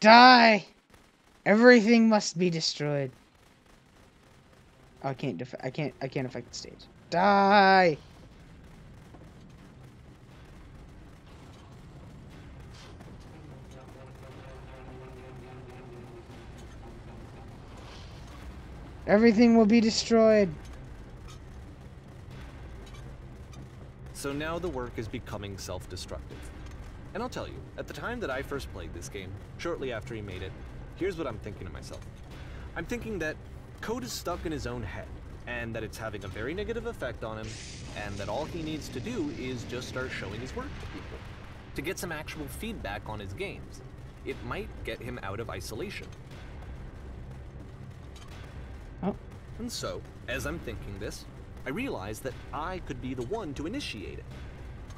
Die! Everything must be destroyed. Oh, I can't affect the stage. Die! Everything will be destroyed. So now the work is becoming self-destructive. And I'll tell you, at the time that I first played this game, shortly after he made it, here's what I'm thinking to myself. I'm thinking that code is stuck in his own head, and that it's having a very negative effect on him, and that all he needs to do is just start showing his work to people, to get some actual feedback on his games. It might get him out of isolation. Oh. And so, as I'm thinking this, I realize that I could be the one to initiate it.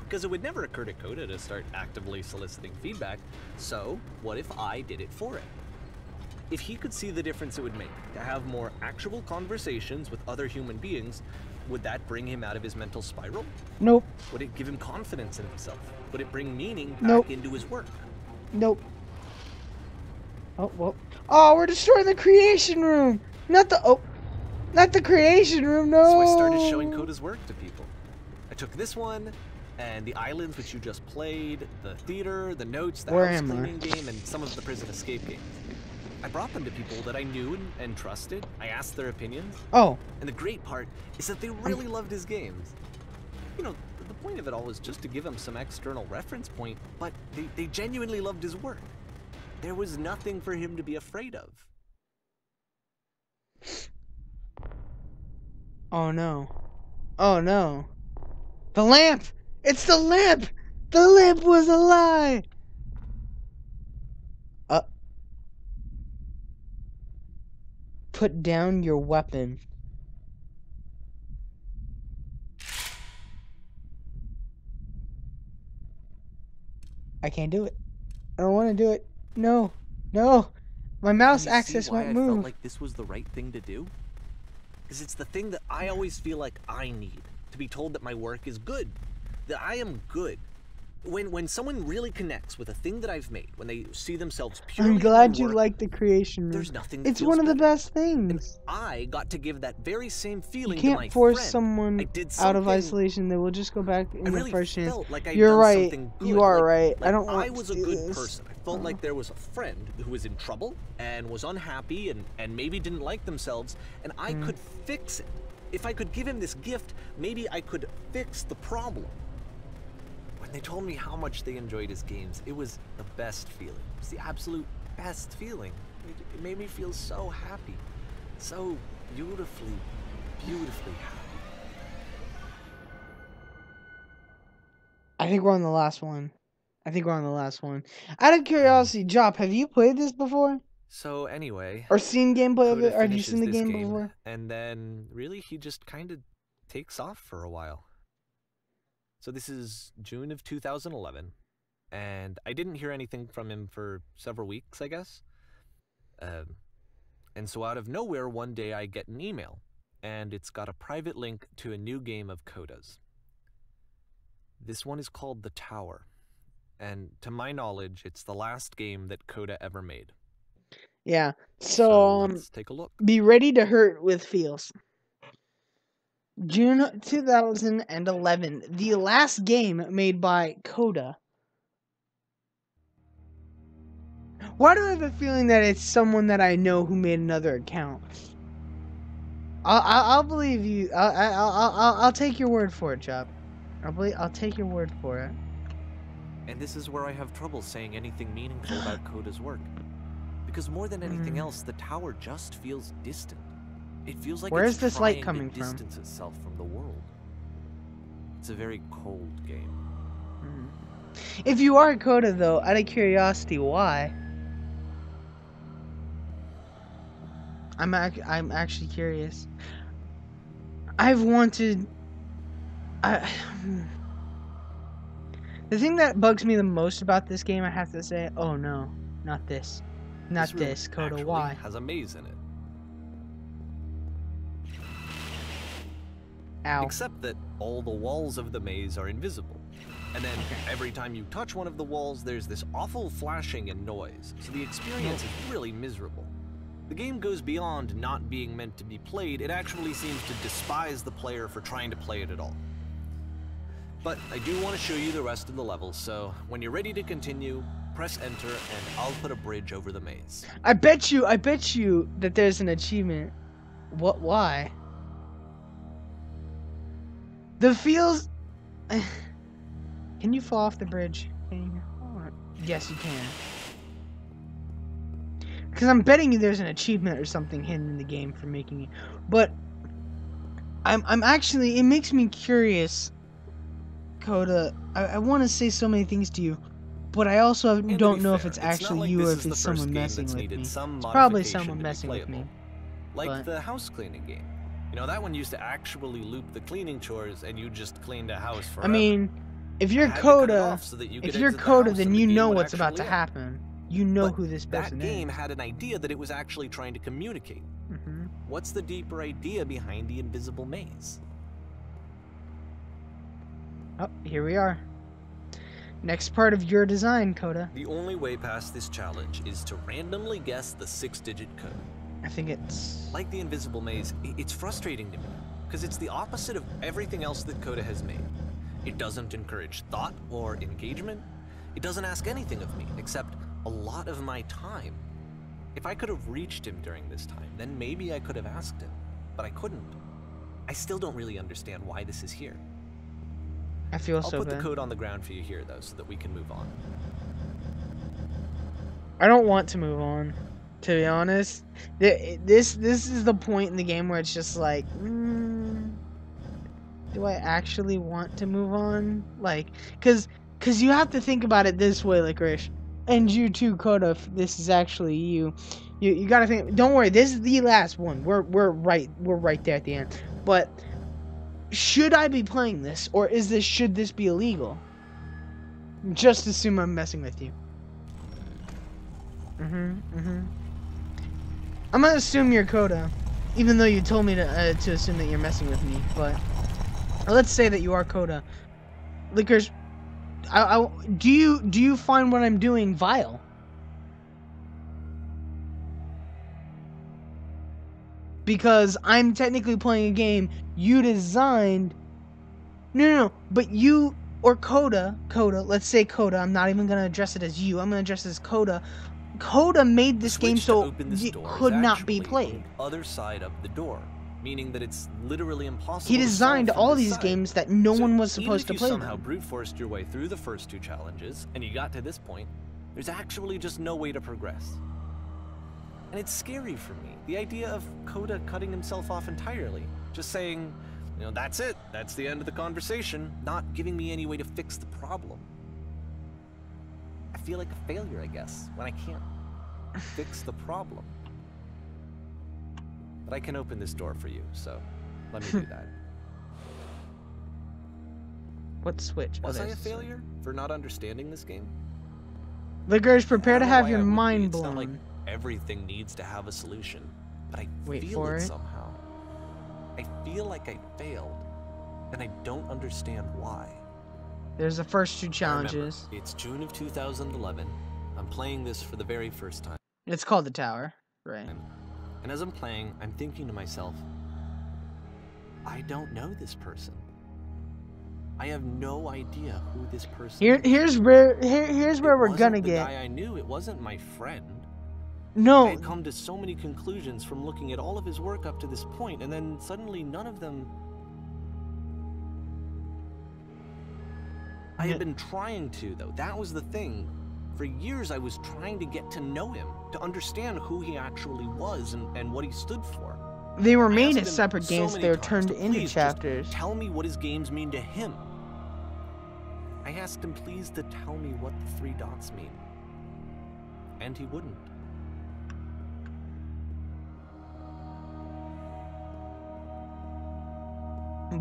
Because it would never occur to Coda to start actively soliciting feedback, so what if I did it for him? If he could see the difference it would make to have more actual conversations with other human beings, would that bring him out of his mental spiral? Nope. Would it give him confidence in himself? Would it bring meaning back Nope. into his work? Nope. Oh, well. Oh, we're destroying the creation room! Not the creation room, no! So I started showing Coda's work to people. I took this one, and the islands which you just played, the theater, the notes, the house cleaning game, and some of the prison escape games. I brought them to people that I knew and trusted. I asked their opinions. Oh. And the great part is that they really loved his games. You know, the point of it all was just to give him some external reference point, but they genuinely loved his work. There was nothing for him to be afraid of. Oh no. Oh no. The lamp! It's the lamp! The lamp was a lie! Put down your weapon. I can't do it. I don't want to do it. No. No. My mouse axis won't move. I felt like this was the right thing to do? Because it's the thing that I always feel like I need. To be told that my work is good. That I am good. When someone really connects with a thing that I've made, when they see themselves purely I'm glad you work, like the creation room. there's nothing that It's feels one of the better. best things. And I got to give that very same feeling You to my can't force friend. someone out of isolation. They will just go back in really the first chance. Like You're right. You are right. Like I don't I want was to a do good this. person. I felt like there was a friend who was in trouble and was unhappy and maybe didn't like themselves, and I could fix it. If I could give him this gift, maybe I could fix the problem. When they told me how much they enjoyed his games, it was the best feeling. It was the absolute best feeling. It made me feel so happy. So beautifully, beautifully happy. I think we're on the last one. Out of curiosity, Jop, have you played this before? So anyway, Or seen gameplay of Coda it? Or have you finishes seen the this game before? And then really he just kind of takes off for a while. So this is June of 2011, and I didn't hear anything from him for several weeks, I guess. And so out of nowhere, one day I get an email, and it's got a private link to a new game of Coda's. This one is called The Tower, and to my knowledge, it's the last game that Coda ever made. Yeah. So let's take a look. Be ready to hurt with feels. June 2011, the last game made by Coda. Why do I have a feeling that it's someone that I know who made another account? I'll believe you. I'll take your word for it, Chop. I'll take your word for it. And this is where I have trouble saying anything meaningful about Coda's work. Because more than anything else, the tower just feels distant. It feels like Where's it's this light trying coming to from? distance itself from the world. It's a very cold game. If you are Coda, though, out of curiosity, why? I'm actually curious. I've wanted. The thing that bugs me the most about this game, I have to say, oh no, not this, not This room this, Coda. actually Why? has a maze in it. Ow. Except that all the walls of the maze are invisible. And then every time you touch one of the walls, there's this awful flashing and noise. So the experience is really miserable. The game goes beyond not being meant to be played. It actually seems to despise the player for trying to play it at all. But I do want to show you the rest of the levels, so when you're ready to continue, press enter and I'll put a bridge over the maze. I bet you that there's an achievement. What? Why? The feels. Can you fall off the bridge? Yes, you can. Because I'm betting you there's an achievement or something hidden in the game for making it. But I'm actually, it makes me curious, Coda. I want to say so many things to you, but I also don't know if it's actually you or if it's someone messing with me. It's probably someone messing with me. Like the house cleaning game. You know, that one used to actually loop the cleaning chores and you just cleaned a house forever. I mean, if you're Coda, then you know what's about to happen. You know who this person is. That game had an idea that it was actually trying to communicate. What's the deeper idea behind the invisible maze? Oh, here we are. Next part of your design, Coda. The only way past this challenge is to randomly guess the 6-digit code. I think it's... Like the invisible maze, it's frustrating to me, because it's the opposite of everything else that Coda has made. It doesn't encourage thought or engagement. It doesn't ask anything of me, except a lot of my time. If I could have reached him during this time, then maybe I could have asked him, but I couldn't. I still don't really understand why this is here. I feel I'll so put bad. the code on the ground for you here, though, so that we can move on. I don't want to move on, to be honest. This is the point in the game where it's just like, do I actually want to move on? Like, cause you have to think about it this way, Licorice, and you too, Coda. If this is actually you, you gotta think. Don't worry, this is the last one. We're right there at the end. But should I be playing this, or should this be illegal? Just assume I'm messing with you. I'm gonna assume you're Coda, even though you told me to assume that you're messing with me. But let's say that you are Coda. Licorice, do you find what I'm doing vile? Because I'm technically playing a game you designed. No, but you or Coda, let's say Coda, I'm not even gonna address it as you, I'm gonna address it as Coda. Coda made this game so it could not be played. On the other side of the door, meaning that it's literally impossible. He designed all these games that no one was supposed to play. Even if you somehow brute forced your way through the first 2 challenges and you got to this point, there's actually just no way to progress. And it's scary for me, the idea of Coda cutting himself off entirely, just saying, you know, that's it, that's the end of the conversation, not giving me any way to fix the problem. I feel like a failure, I guess, when I can't fix the problem. But I can open this door for you, so let me do that. What switch? Was I a failure for not understanding this game? Licorice, prepare to have your mind blown. It's not like everything needs to have a solution, but I feel it somehow. I feel like I failed, and I don't understand why. There's the first 2 challenges. Remember, it's June of 2011. I'm playing this for the very first time. It's called The Tower, right? And as I'm playing, I'm thinking to myself, I don't know this person. I have no idea who this person is. Here's where we're gonna get. The guy I knew, it wasn't my friend. No. I had come to so many conclusions from looking at all of his work up to this point, and then suddenly none of them I had been trying to, though. That was the thing. For years, I was trying to get to know him, to understand who he actually was and what he stood for. They were I made asked as him separate so games. many They were times turned to into please just chapters. tell me what his games mean to him. I asked him please to tell me what the 3 dots mean. And he wouldn't.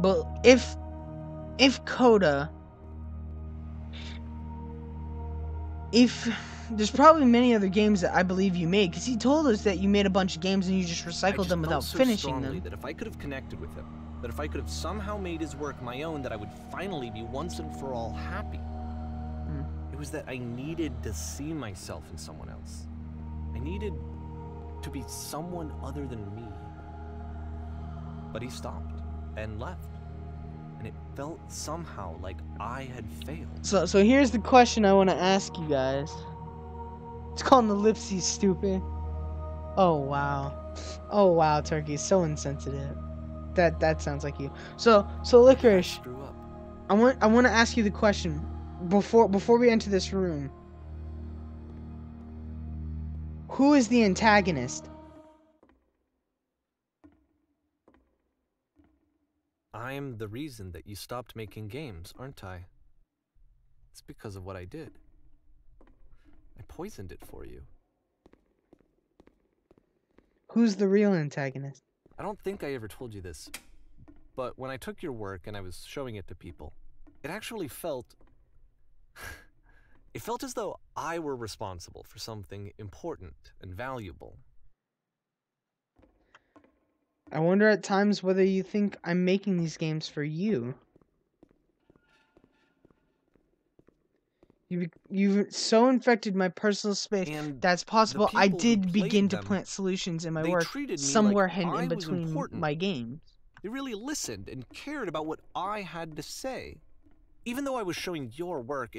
But if Coda, if there's probably many other games that I believe you made, because he told us that you made a bunch of games and you just recycled them without finishing them. That if I could have connected with him, that if I could have somehow made his work my own, that I would finally be once and for all happy. It was that I needed to see myself in someone else. I needed to be someone other than me. But he stopped and left. And it felt somehow like I had failed. So here's the question I want to ask you guys. It's called an ellipses, stupid. Oh wow, Turkey, so insensitive. That sounds like you. So Licorice, Screw up. I want to ask you the question before we enter this room. Who is the antagonist? I'm the reason that you stopped making games, aren't I? It's because of what I did. I poisoned it for you. Who's the real antagonist? I don't think I ever told you this, but when I took your work and I was showing it to people, it actually felt... it felt as though I were responsible for something important and valuable. I wonder at times whether you think I'm making these games for you. You've so infected my personal space. And that's possible. I people who did begin played to them, plant solutions in my they work treated me somewhere like hidden I in was between important. my games. They really listened and cared about what I had to say. Even though I was showing your work,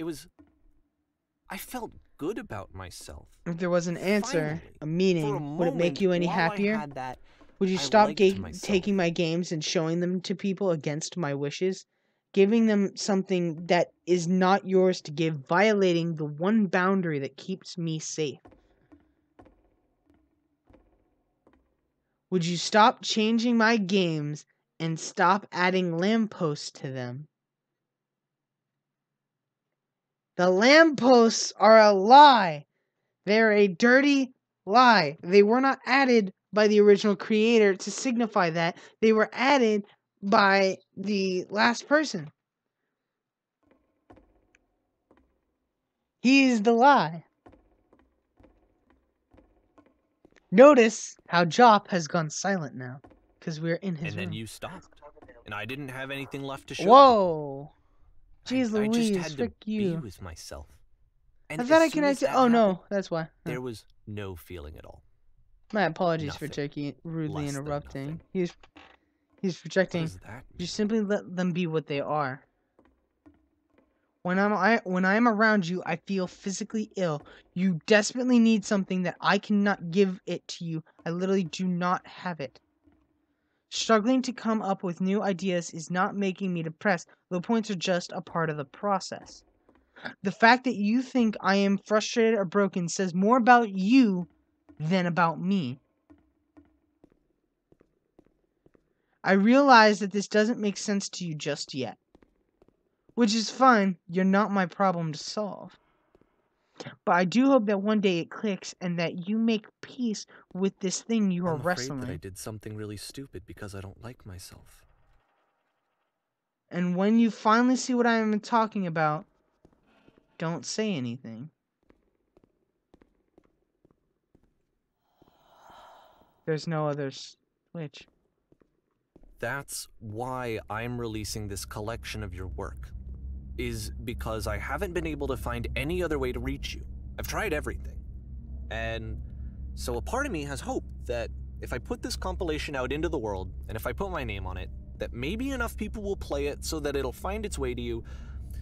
I felt good about myself. If there was an answer, Finally, a meaning, would it make you any while I happier? had that, Would you I stop liked myself. taking my games and showing them to people against my wishes? Giving them something that is not yours to give, violating the one boundary that keeps me safe. Would you stop changing my games and stop adding lampposts to them? The lampposts are a lie. They're a dirty lie. They were not added by the original creator to signify that. They were added by the last person. He is the lie. Notice how Jop has gone silent now, because we're in his and room. then you stopped, and I didn't have anything left to show. Whoa! Jeez I Louise, just had to frick you. be with myself. And I thought I as soon as connected. that Oh no, happened, that's why. there was no feeling at all. My apologies for Nothing. Turkey rudely Less than interrupting. nothing. He's What projecting. does that mean? Just simply let them be what they are. When I'm around you, I feel physically ill. You desperately need something that I cannot give it to you. I literally do not have it. Struggling to come up with new ideas is not making me depressed. Low points are just a part of the process. The fact that you think I am frustrated or broken says more about you than about me. I realize that this doesn't make sense to you just yet. Which is fine, you're not my problem to solve. But I do hope that one day it clicks and that you make peace with this thing you are I'm wrestling. afraid that I did something really stupid because I don't like myself. And when you finally see what I am talking about, don't say anything. There's no other switch. That's why I'm releasing this collection of your work. Is because I haven't been able to find any other way to reach you. I've tried everything. And so a part of me has hope that if I put this compilation out into the world, and if I put my name on it, that maybe enough people will play it so that it'll find its way to you,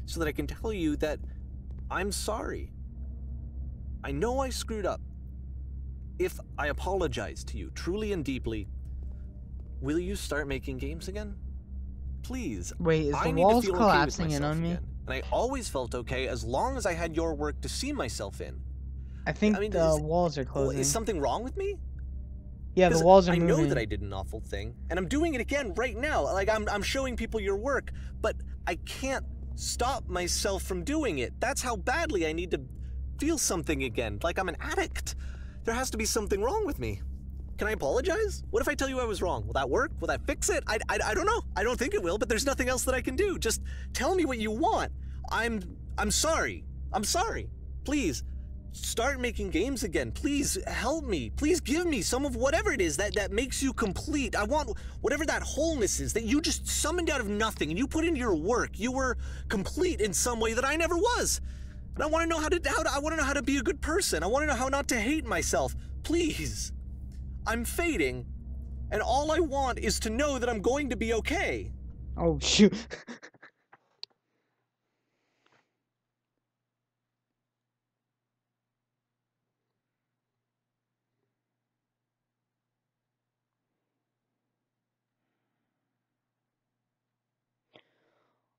so that I can tell you that I'm sorry. I know I screwed up. If I apologize to you truly and deeply, will you start making games again? Please. Wait, is I the need walls to feel collapsing okay with in myself on me? again, And I always felt okay as long as I had your work to see myself in. I think I mean, the walls are is closing. something wrong with me? Yeah, the 'Cause walls are I moving. know that I did an awful thing, and I'm doing it again right now. Like, I'm showing people your work, but I can't stop myself from doing it. That's how badly I need to feel something again, like I'm an addict. There has to be something wrong with me. Can I apologize? What if I tell you I was wrong? Will that work? Will that fix it? I don't know. I don't think it will, but there's nothing else that I can do. Just tell me what you want. I'm sorry. I'm sorry. Please, start making games again. Please help me. Please give me some of whatever it is that makes you complete. I want whatever that wholeness is that you just summoned out of nothing and you put into your work. You were complete in some way that I never was. And I want to know I want to know how to be a good person. I want to know how not to hate myself. Please. I'm fading, and all I want is to know that I'm going to be okay. Oh, shoot.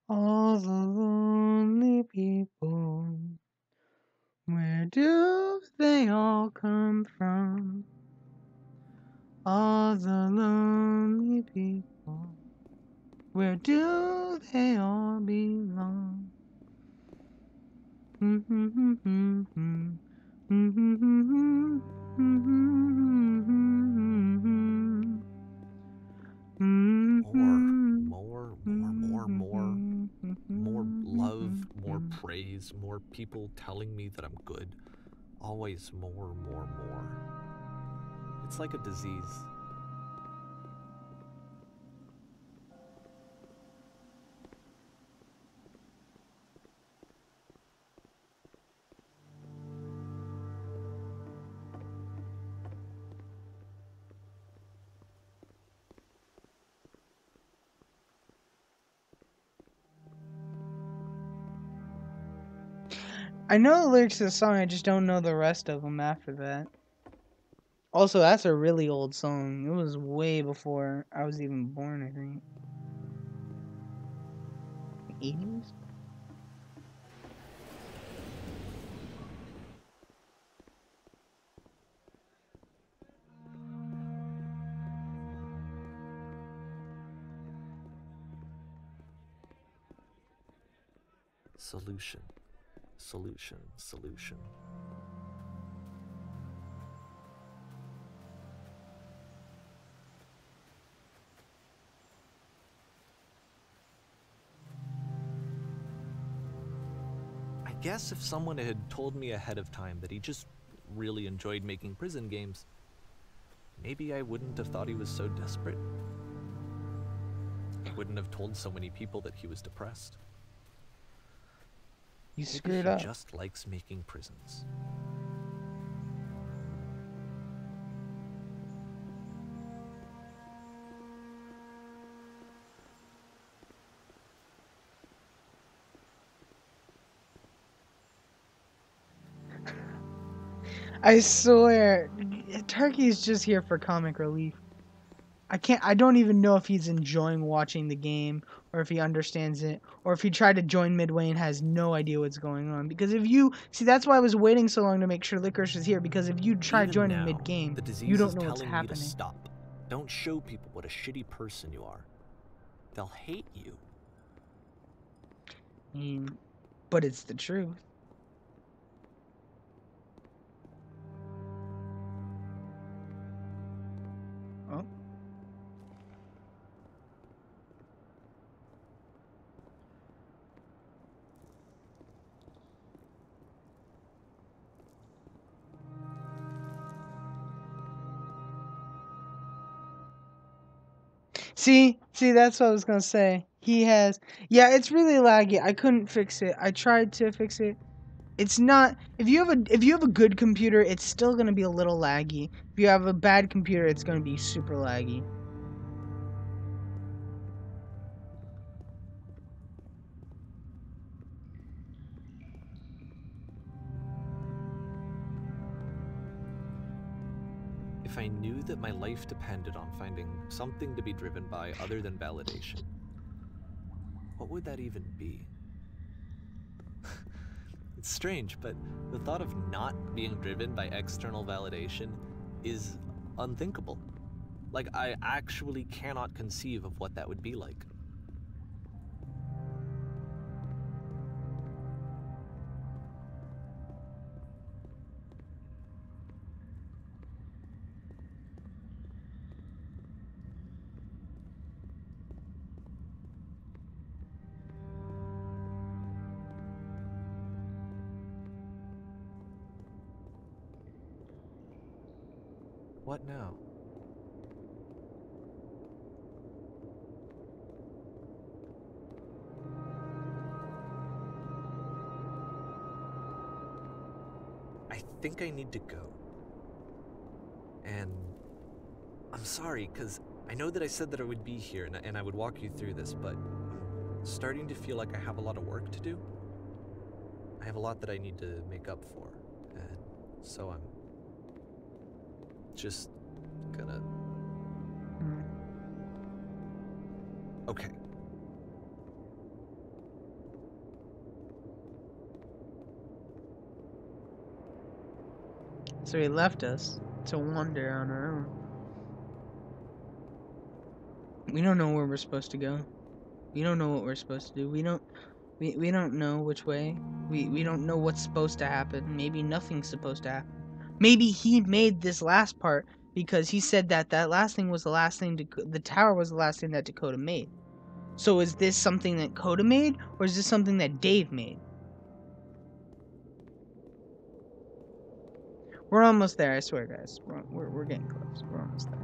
All the lonely people, where do they all come from? All the lonely people, where do they all belong? More love, more praise, more people telling me that I'm good. Always more. It's like a disease. I know the lyrics to the song, I just don't know the rest of them after that. Also, that's a really old song. It was way before I was even born, I think. 80s? Solution. I guess if someone had told me ahead of time that he just really enjoyed making prison games, maybe I wouldn't have thought he was so desperate. I wouldn't have told so many people that he was depressed. You Maybe screwed he up. just likes making prisons. I swear, Turkey's just here for comic relief. I don't even know if he's enjoying watching the game, or if he understands it, or if he tried to join midway and has no idea what's going on. Because if you, see, that's why I was waiting so long to make sure Licorice was here, because if you try Even joining now, mid-game, the disease you don't is know what's telling me to happening. stop. Don't show people what a shitty person you are. They'll hate you. But it's the truth. Oh. See, that's what I was gonna say. He has, yeah, it's really laggy. I couldn't fix it. I tried to fix it. It's not. If you have a good computer, it's still gonna be a little laggy. If you have a bad computer, it's gonna be super laggy. If I knew that my life depended on finding something to be driven by other than validation, what would that even be? It's strange, but the thought of not being driven by external validation is unthinkable. Like, I actually cannot conceive of what that would be like. What now? I think I need to go. And I'm sorry, because I know that I said that I would be here and I would walk you through this, but I'm starting to feel like I have a lot of work to do. I have a lot that I need to make up for, and so I'm just gonna... Okay. So he left us to wander on our own. We don't know where we're supposed to go. We don't know what we're supposed to do. We don't know which way. We don't know what's supposed to happen. Maybe nothing's supposed to happen. Maybe he made this last part because he said that that last thing was the last thing the tower was the last thing that Dakota made. So is this something that Coda made, or is this something that Dave made? We're almost there, I swear, guys. We're getting close. We're almost there.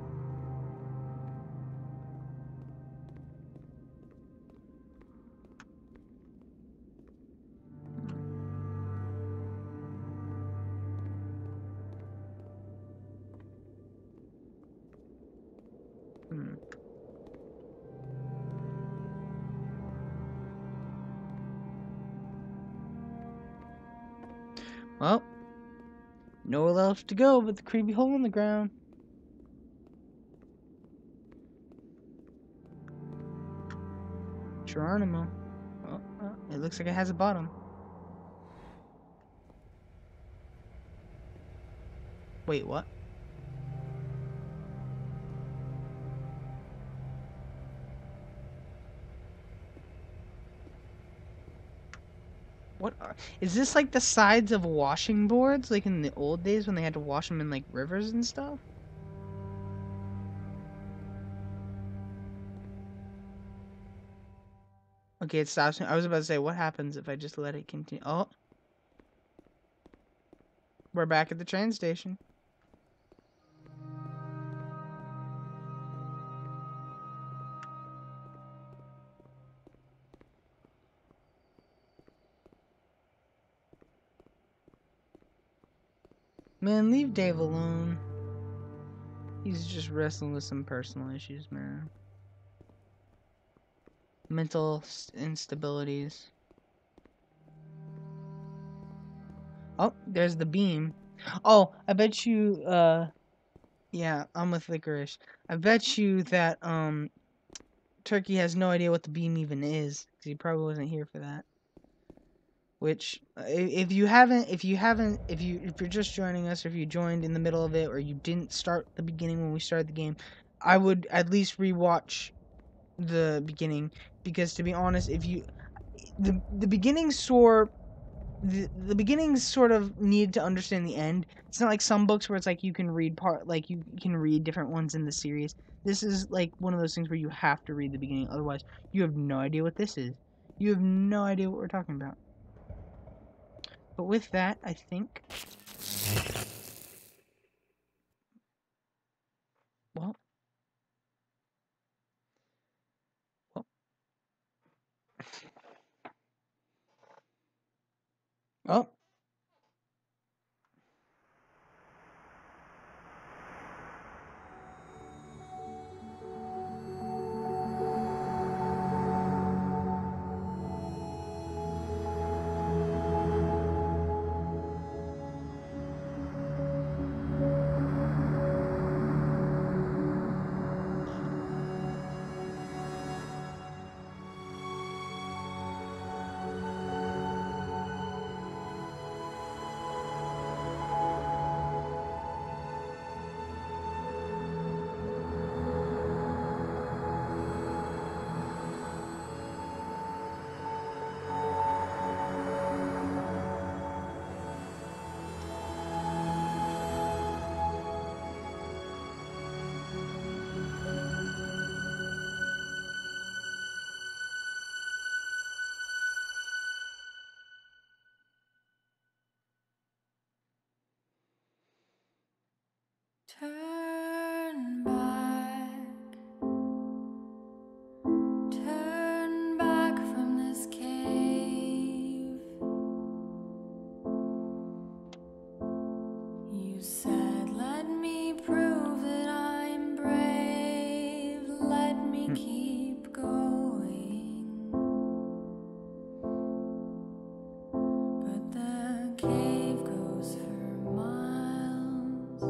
Well, nowhere else to go but the creepy hole in the ground. Geronimo. Oh, it looks like it has a bottom. Wait, what? What is this, like the sides of washing boards, like in the old days when they had to wash them in like rivers and stuff? Okay, it stops me. I was about to say, what happens if I just let it continue? Oh, we're back at the train station. Man, leave Dave alone. He's just wrestling with some personal issues, man. Mental instabilities. Oh, there's the beam. Oh, I bet you, yeah, I'm with Licorice. I bet you that, Turkey has no idea what the beam even is, because he probably wasn't here for that. Which, if you're just joining us, or if you joined in the middle of it, or you didn't start the beginning when we started the game, I would at least rewatch the beginning, because to be honest, if you, the beginning the beginnings sort of need to understand the end. It's not like some books where it's like you can read you can read different ones in the series. This is like one of those things where you have to read the beginning, otherwise you have no idea what this is. You have no idea what we're talking about. But with that, I think, well, oh, Turn back. Turn back from this cave. You said, let me prove that I'm brave. Let me keep going. But the cave goes for miles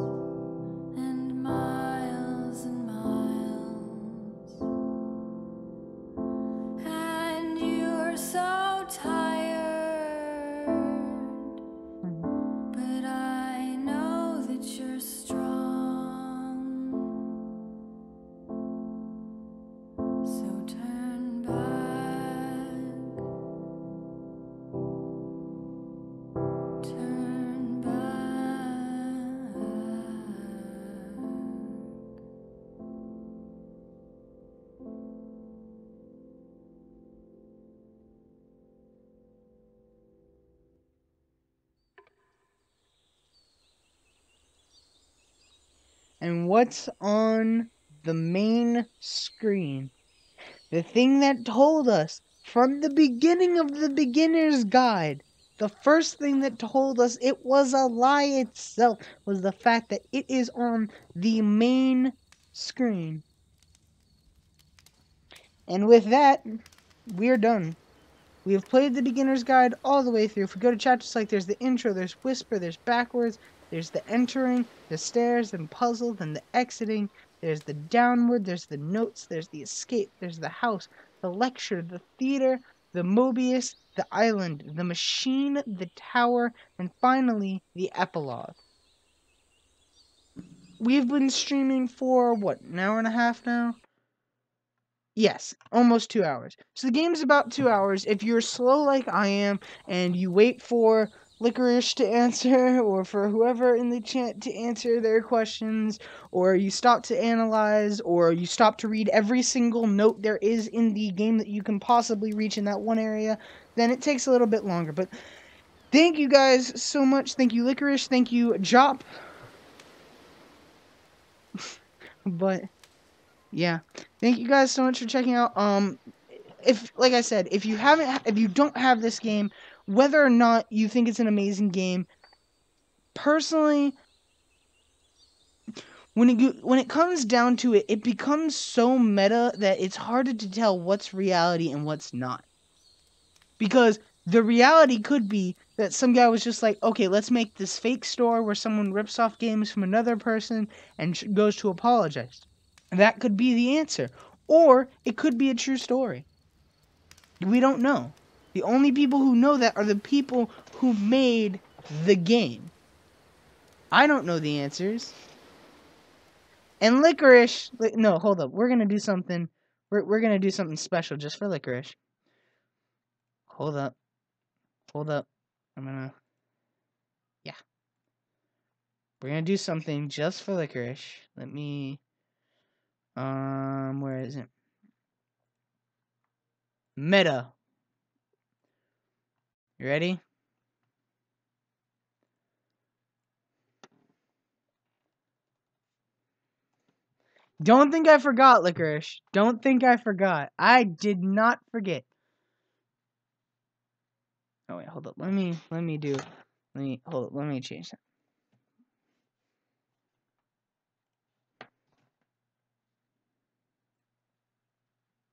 and miles and miles. And you're so tired. But I know that you're strong. So turn back. Turn back. And what's on the main screen? The thing that told us from the beginning of the beginner's guide, the first thing that told us it was a lie itself was the fact that it is on the main screen. And with that, we're done. We have played the beginner's guide all the way through. If we go to chapters like there's the intro, there's whisper, there's backwards, there's the entering, the stairs, then puzzle, then the exiting, there's the downward, there's the notes, there's the escape, there's the house, the lecture, the theater, the Mobius, the island, the machine, the tower, and finally the epilogue. We've been streaming for, what, an hour and a half now? Yes, almost 2 hours. So the game's about 2 hours. If you're slow like I am, and you wait for Licorice to answer, or for whoever in the chat to answer their questions, or you stop to analyze, or you stop to read every single note there is in the game that you can possibly reach in that one area, then it takes a little bit longer. But thank you guys so much. Thank you, Licorice. Thank you, Jop. But yeah, thank you guys so much for checking out. If, like I said, if you don't have this game, whether or not you think it's an amazing game, personally, when it comes down to it, it becomes so meta that it's harder to tell what's reality and what's not. Because the reality could be that some guy was just like, okay, let's make this fake store where someone rips off games from another person and goes to apologize. That could be the answer. Or it could be a true story. We don't know. The only people who know that are the people who made the game. I don't know the answers. And Licorice... No, hold up. We're going to do something... We're going to do something special just for Licorice. Hold up. Hold up. I'm going to... Yeah. We're going to do something just for Licorice. Let me... Where is it? Meta. You ready? Don't think I forgot, Licorice. Don't think I forgot. I did not forget. Oh wait, hold up. Let me change that.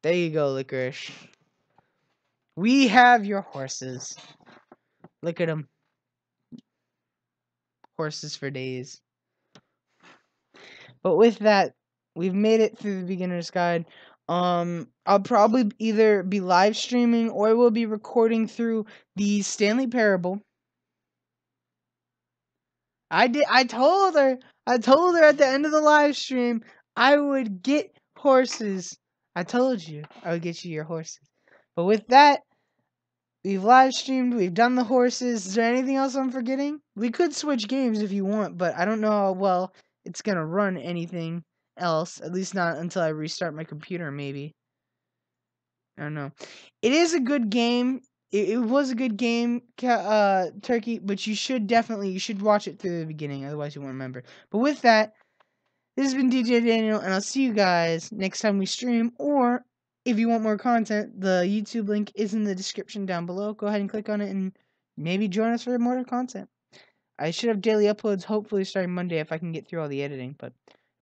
There you go, Licorice. We have your horses. Look at them. Horses for days. But with that, we've made it through the beginner's guide. I'll probably either be live streaming or I will be recording through the Stanley Parable. I told her at the end of the live stream I would get horses. I told you I would get you your horses. But with that, we've live streamed, we've done the horses. Is there anything else I'm forgetting? We could switch games if you want, but I don't know how well it's gonna run anything else. At least not until I restart my computer, maybe. I don't know. It is a good game. It was a good game, Turkey, but you should watch it through the beginning, otherwise you won't remember. But with that, This has been DJ Daniel, and I'll see you guys next time we stream. Or if you want more content, the YouTube link is in the description down below. Go ahead and click on it and maybe join us for more content. I should have daily uploads hopefully starting Monday if I can get through all the editing, but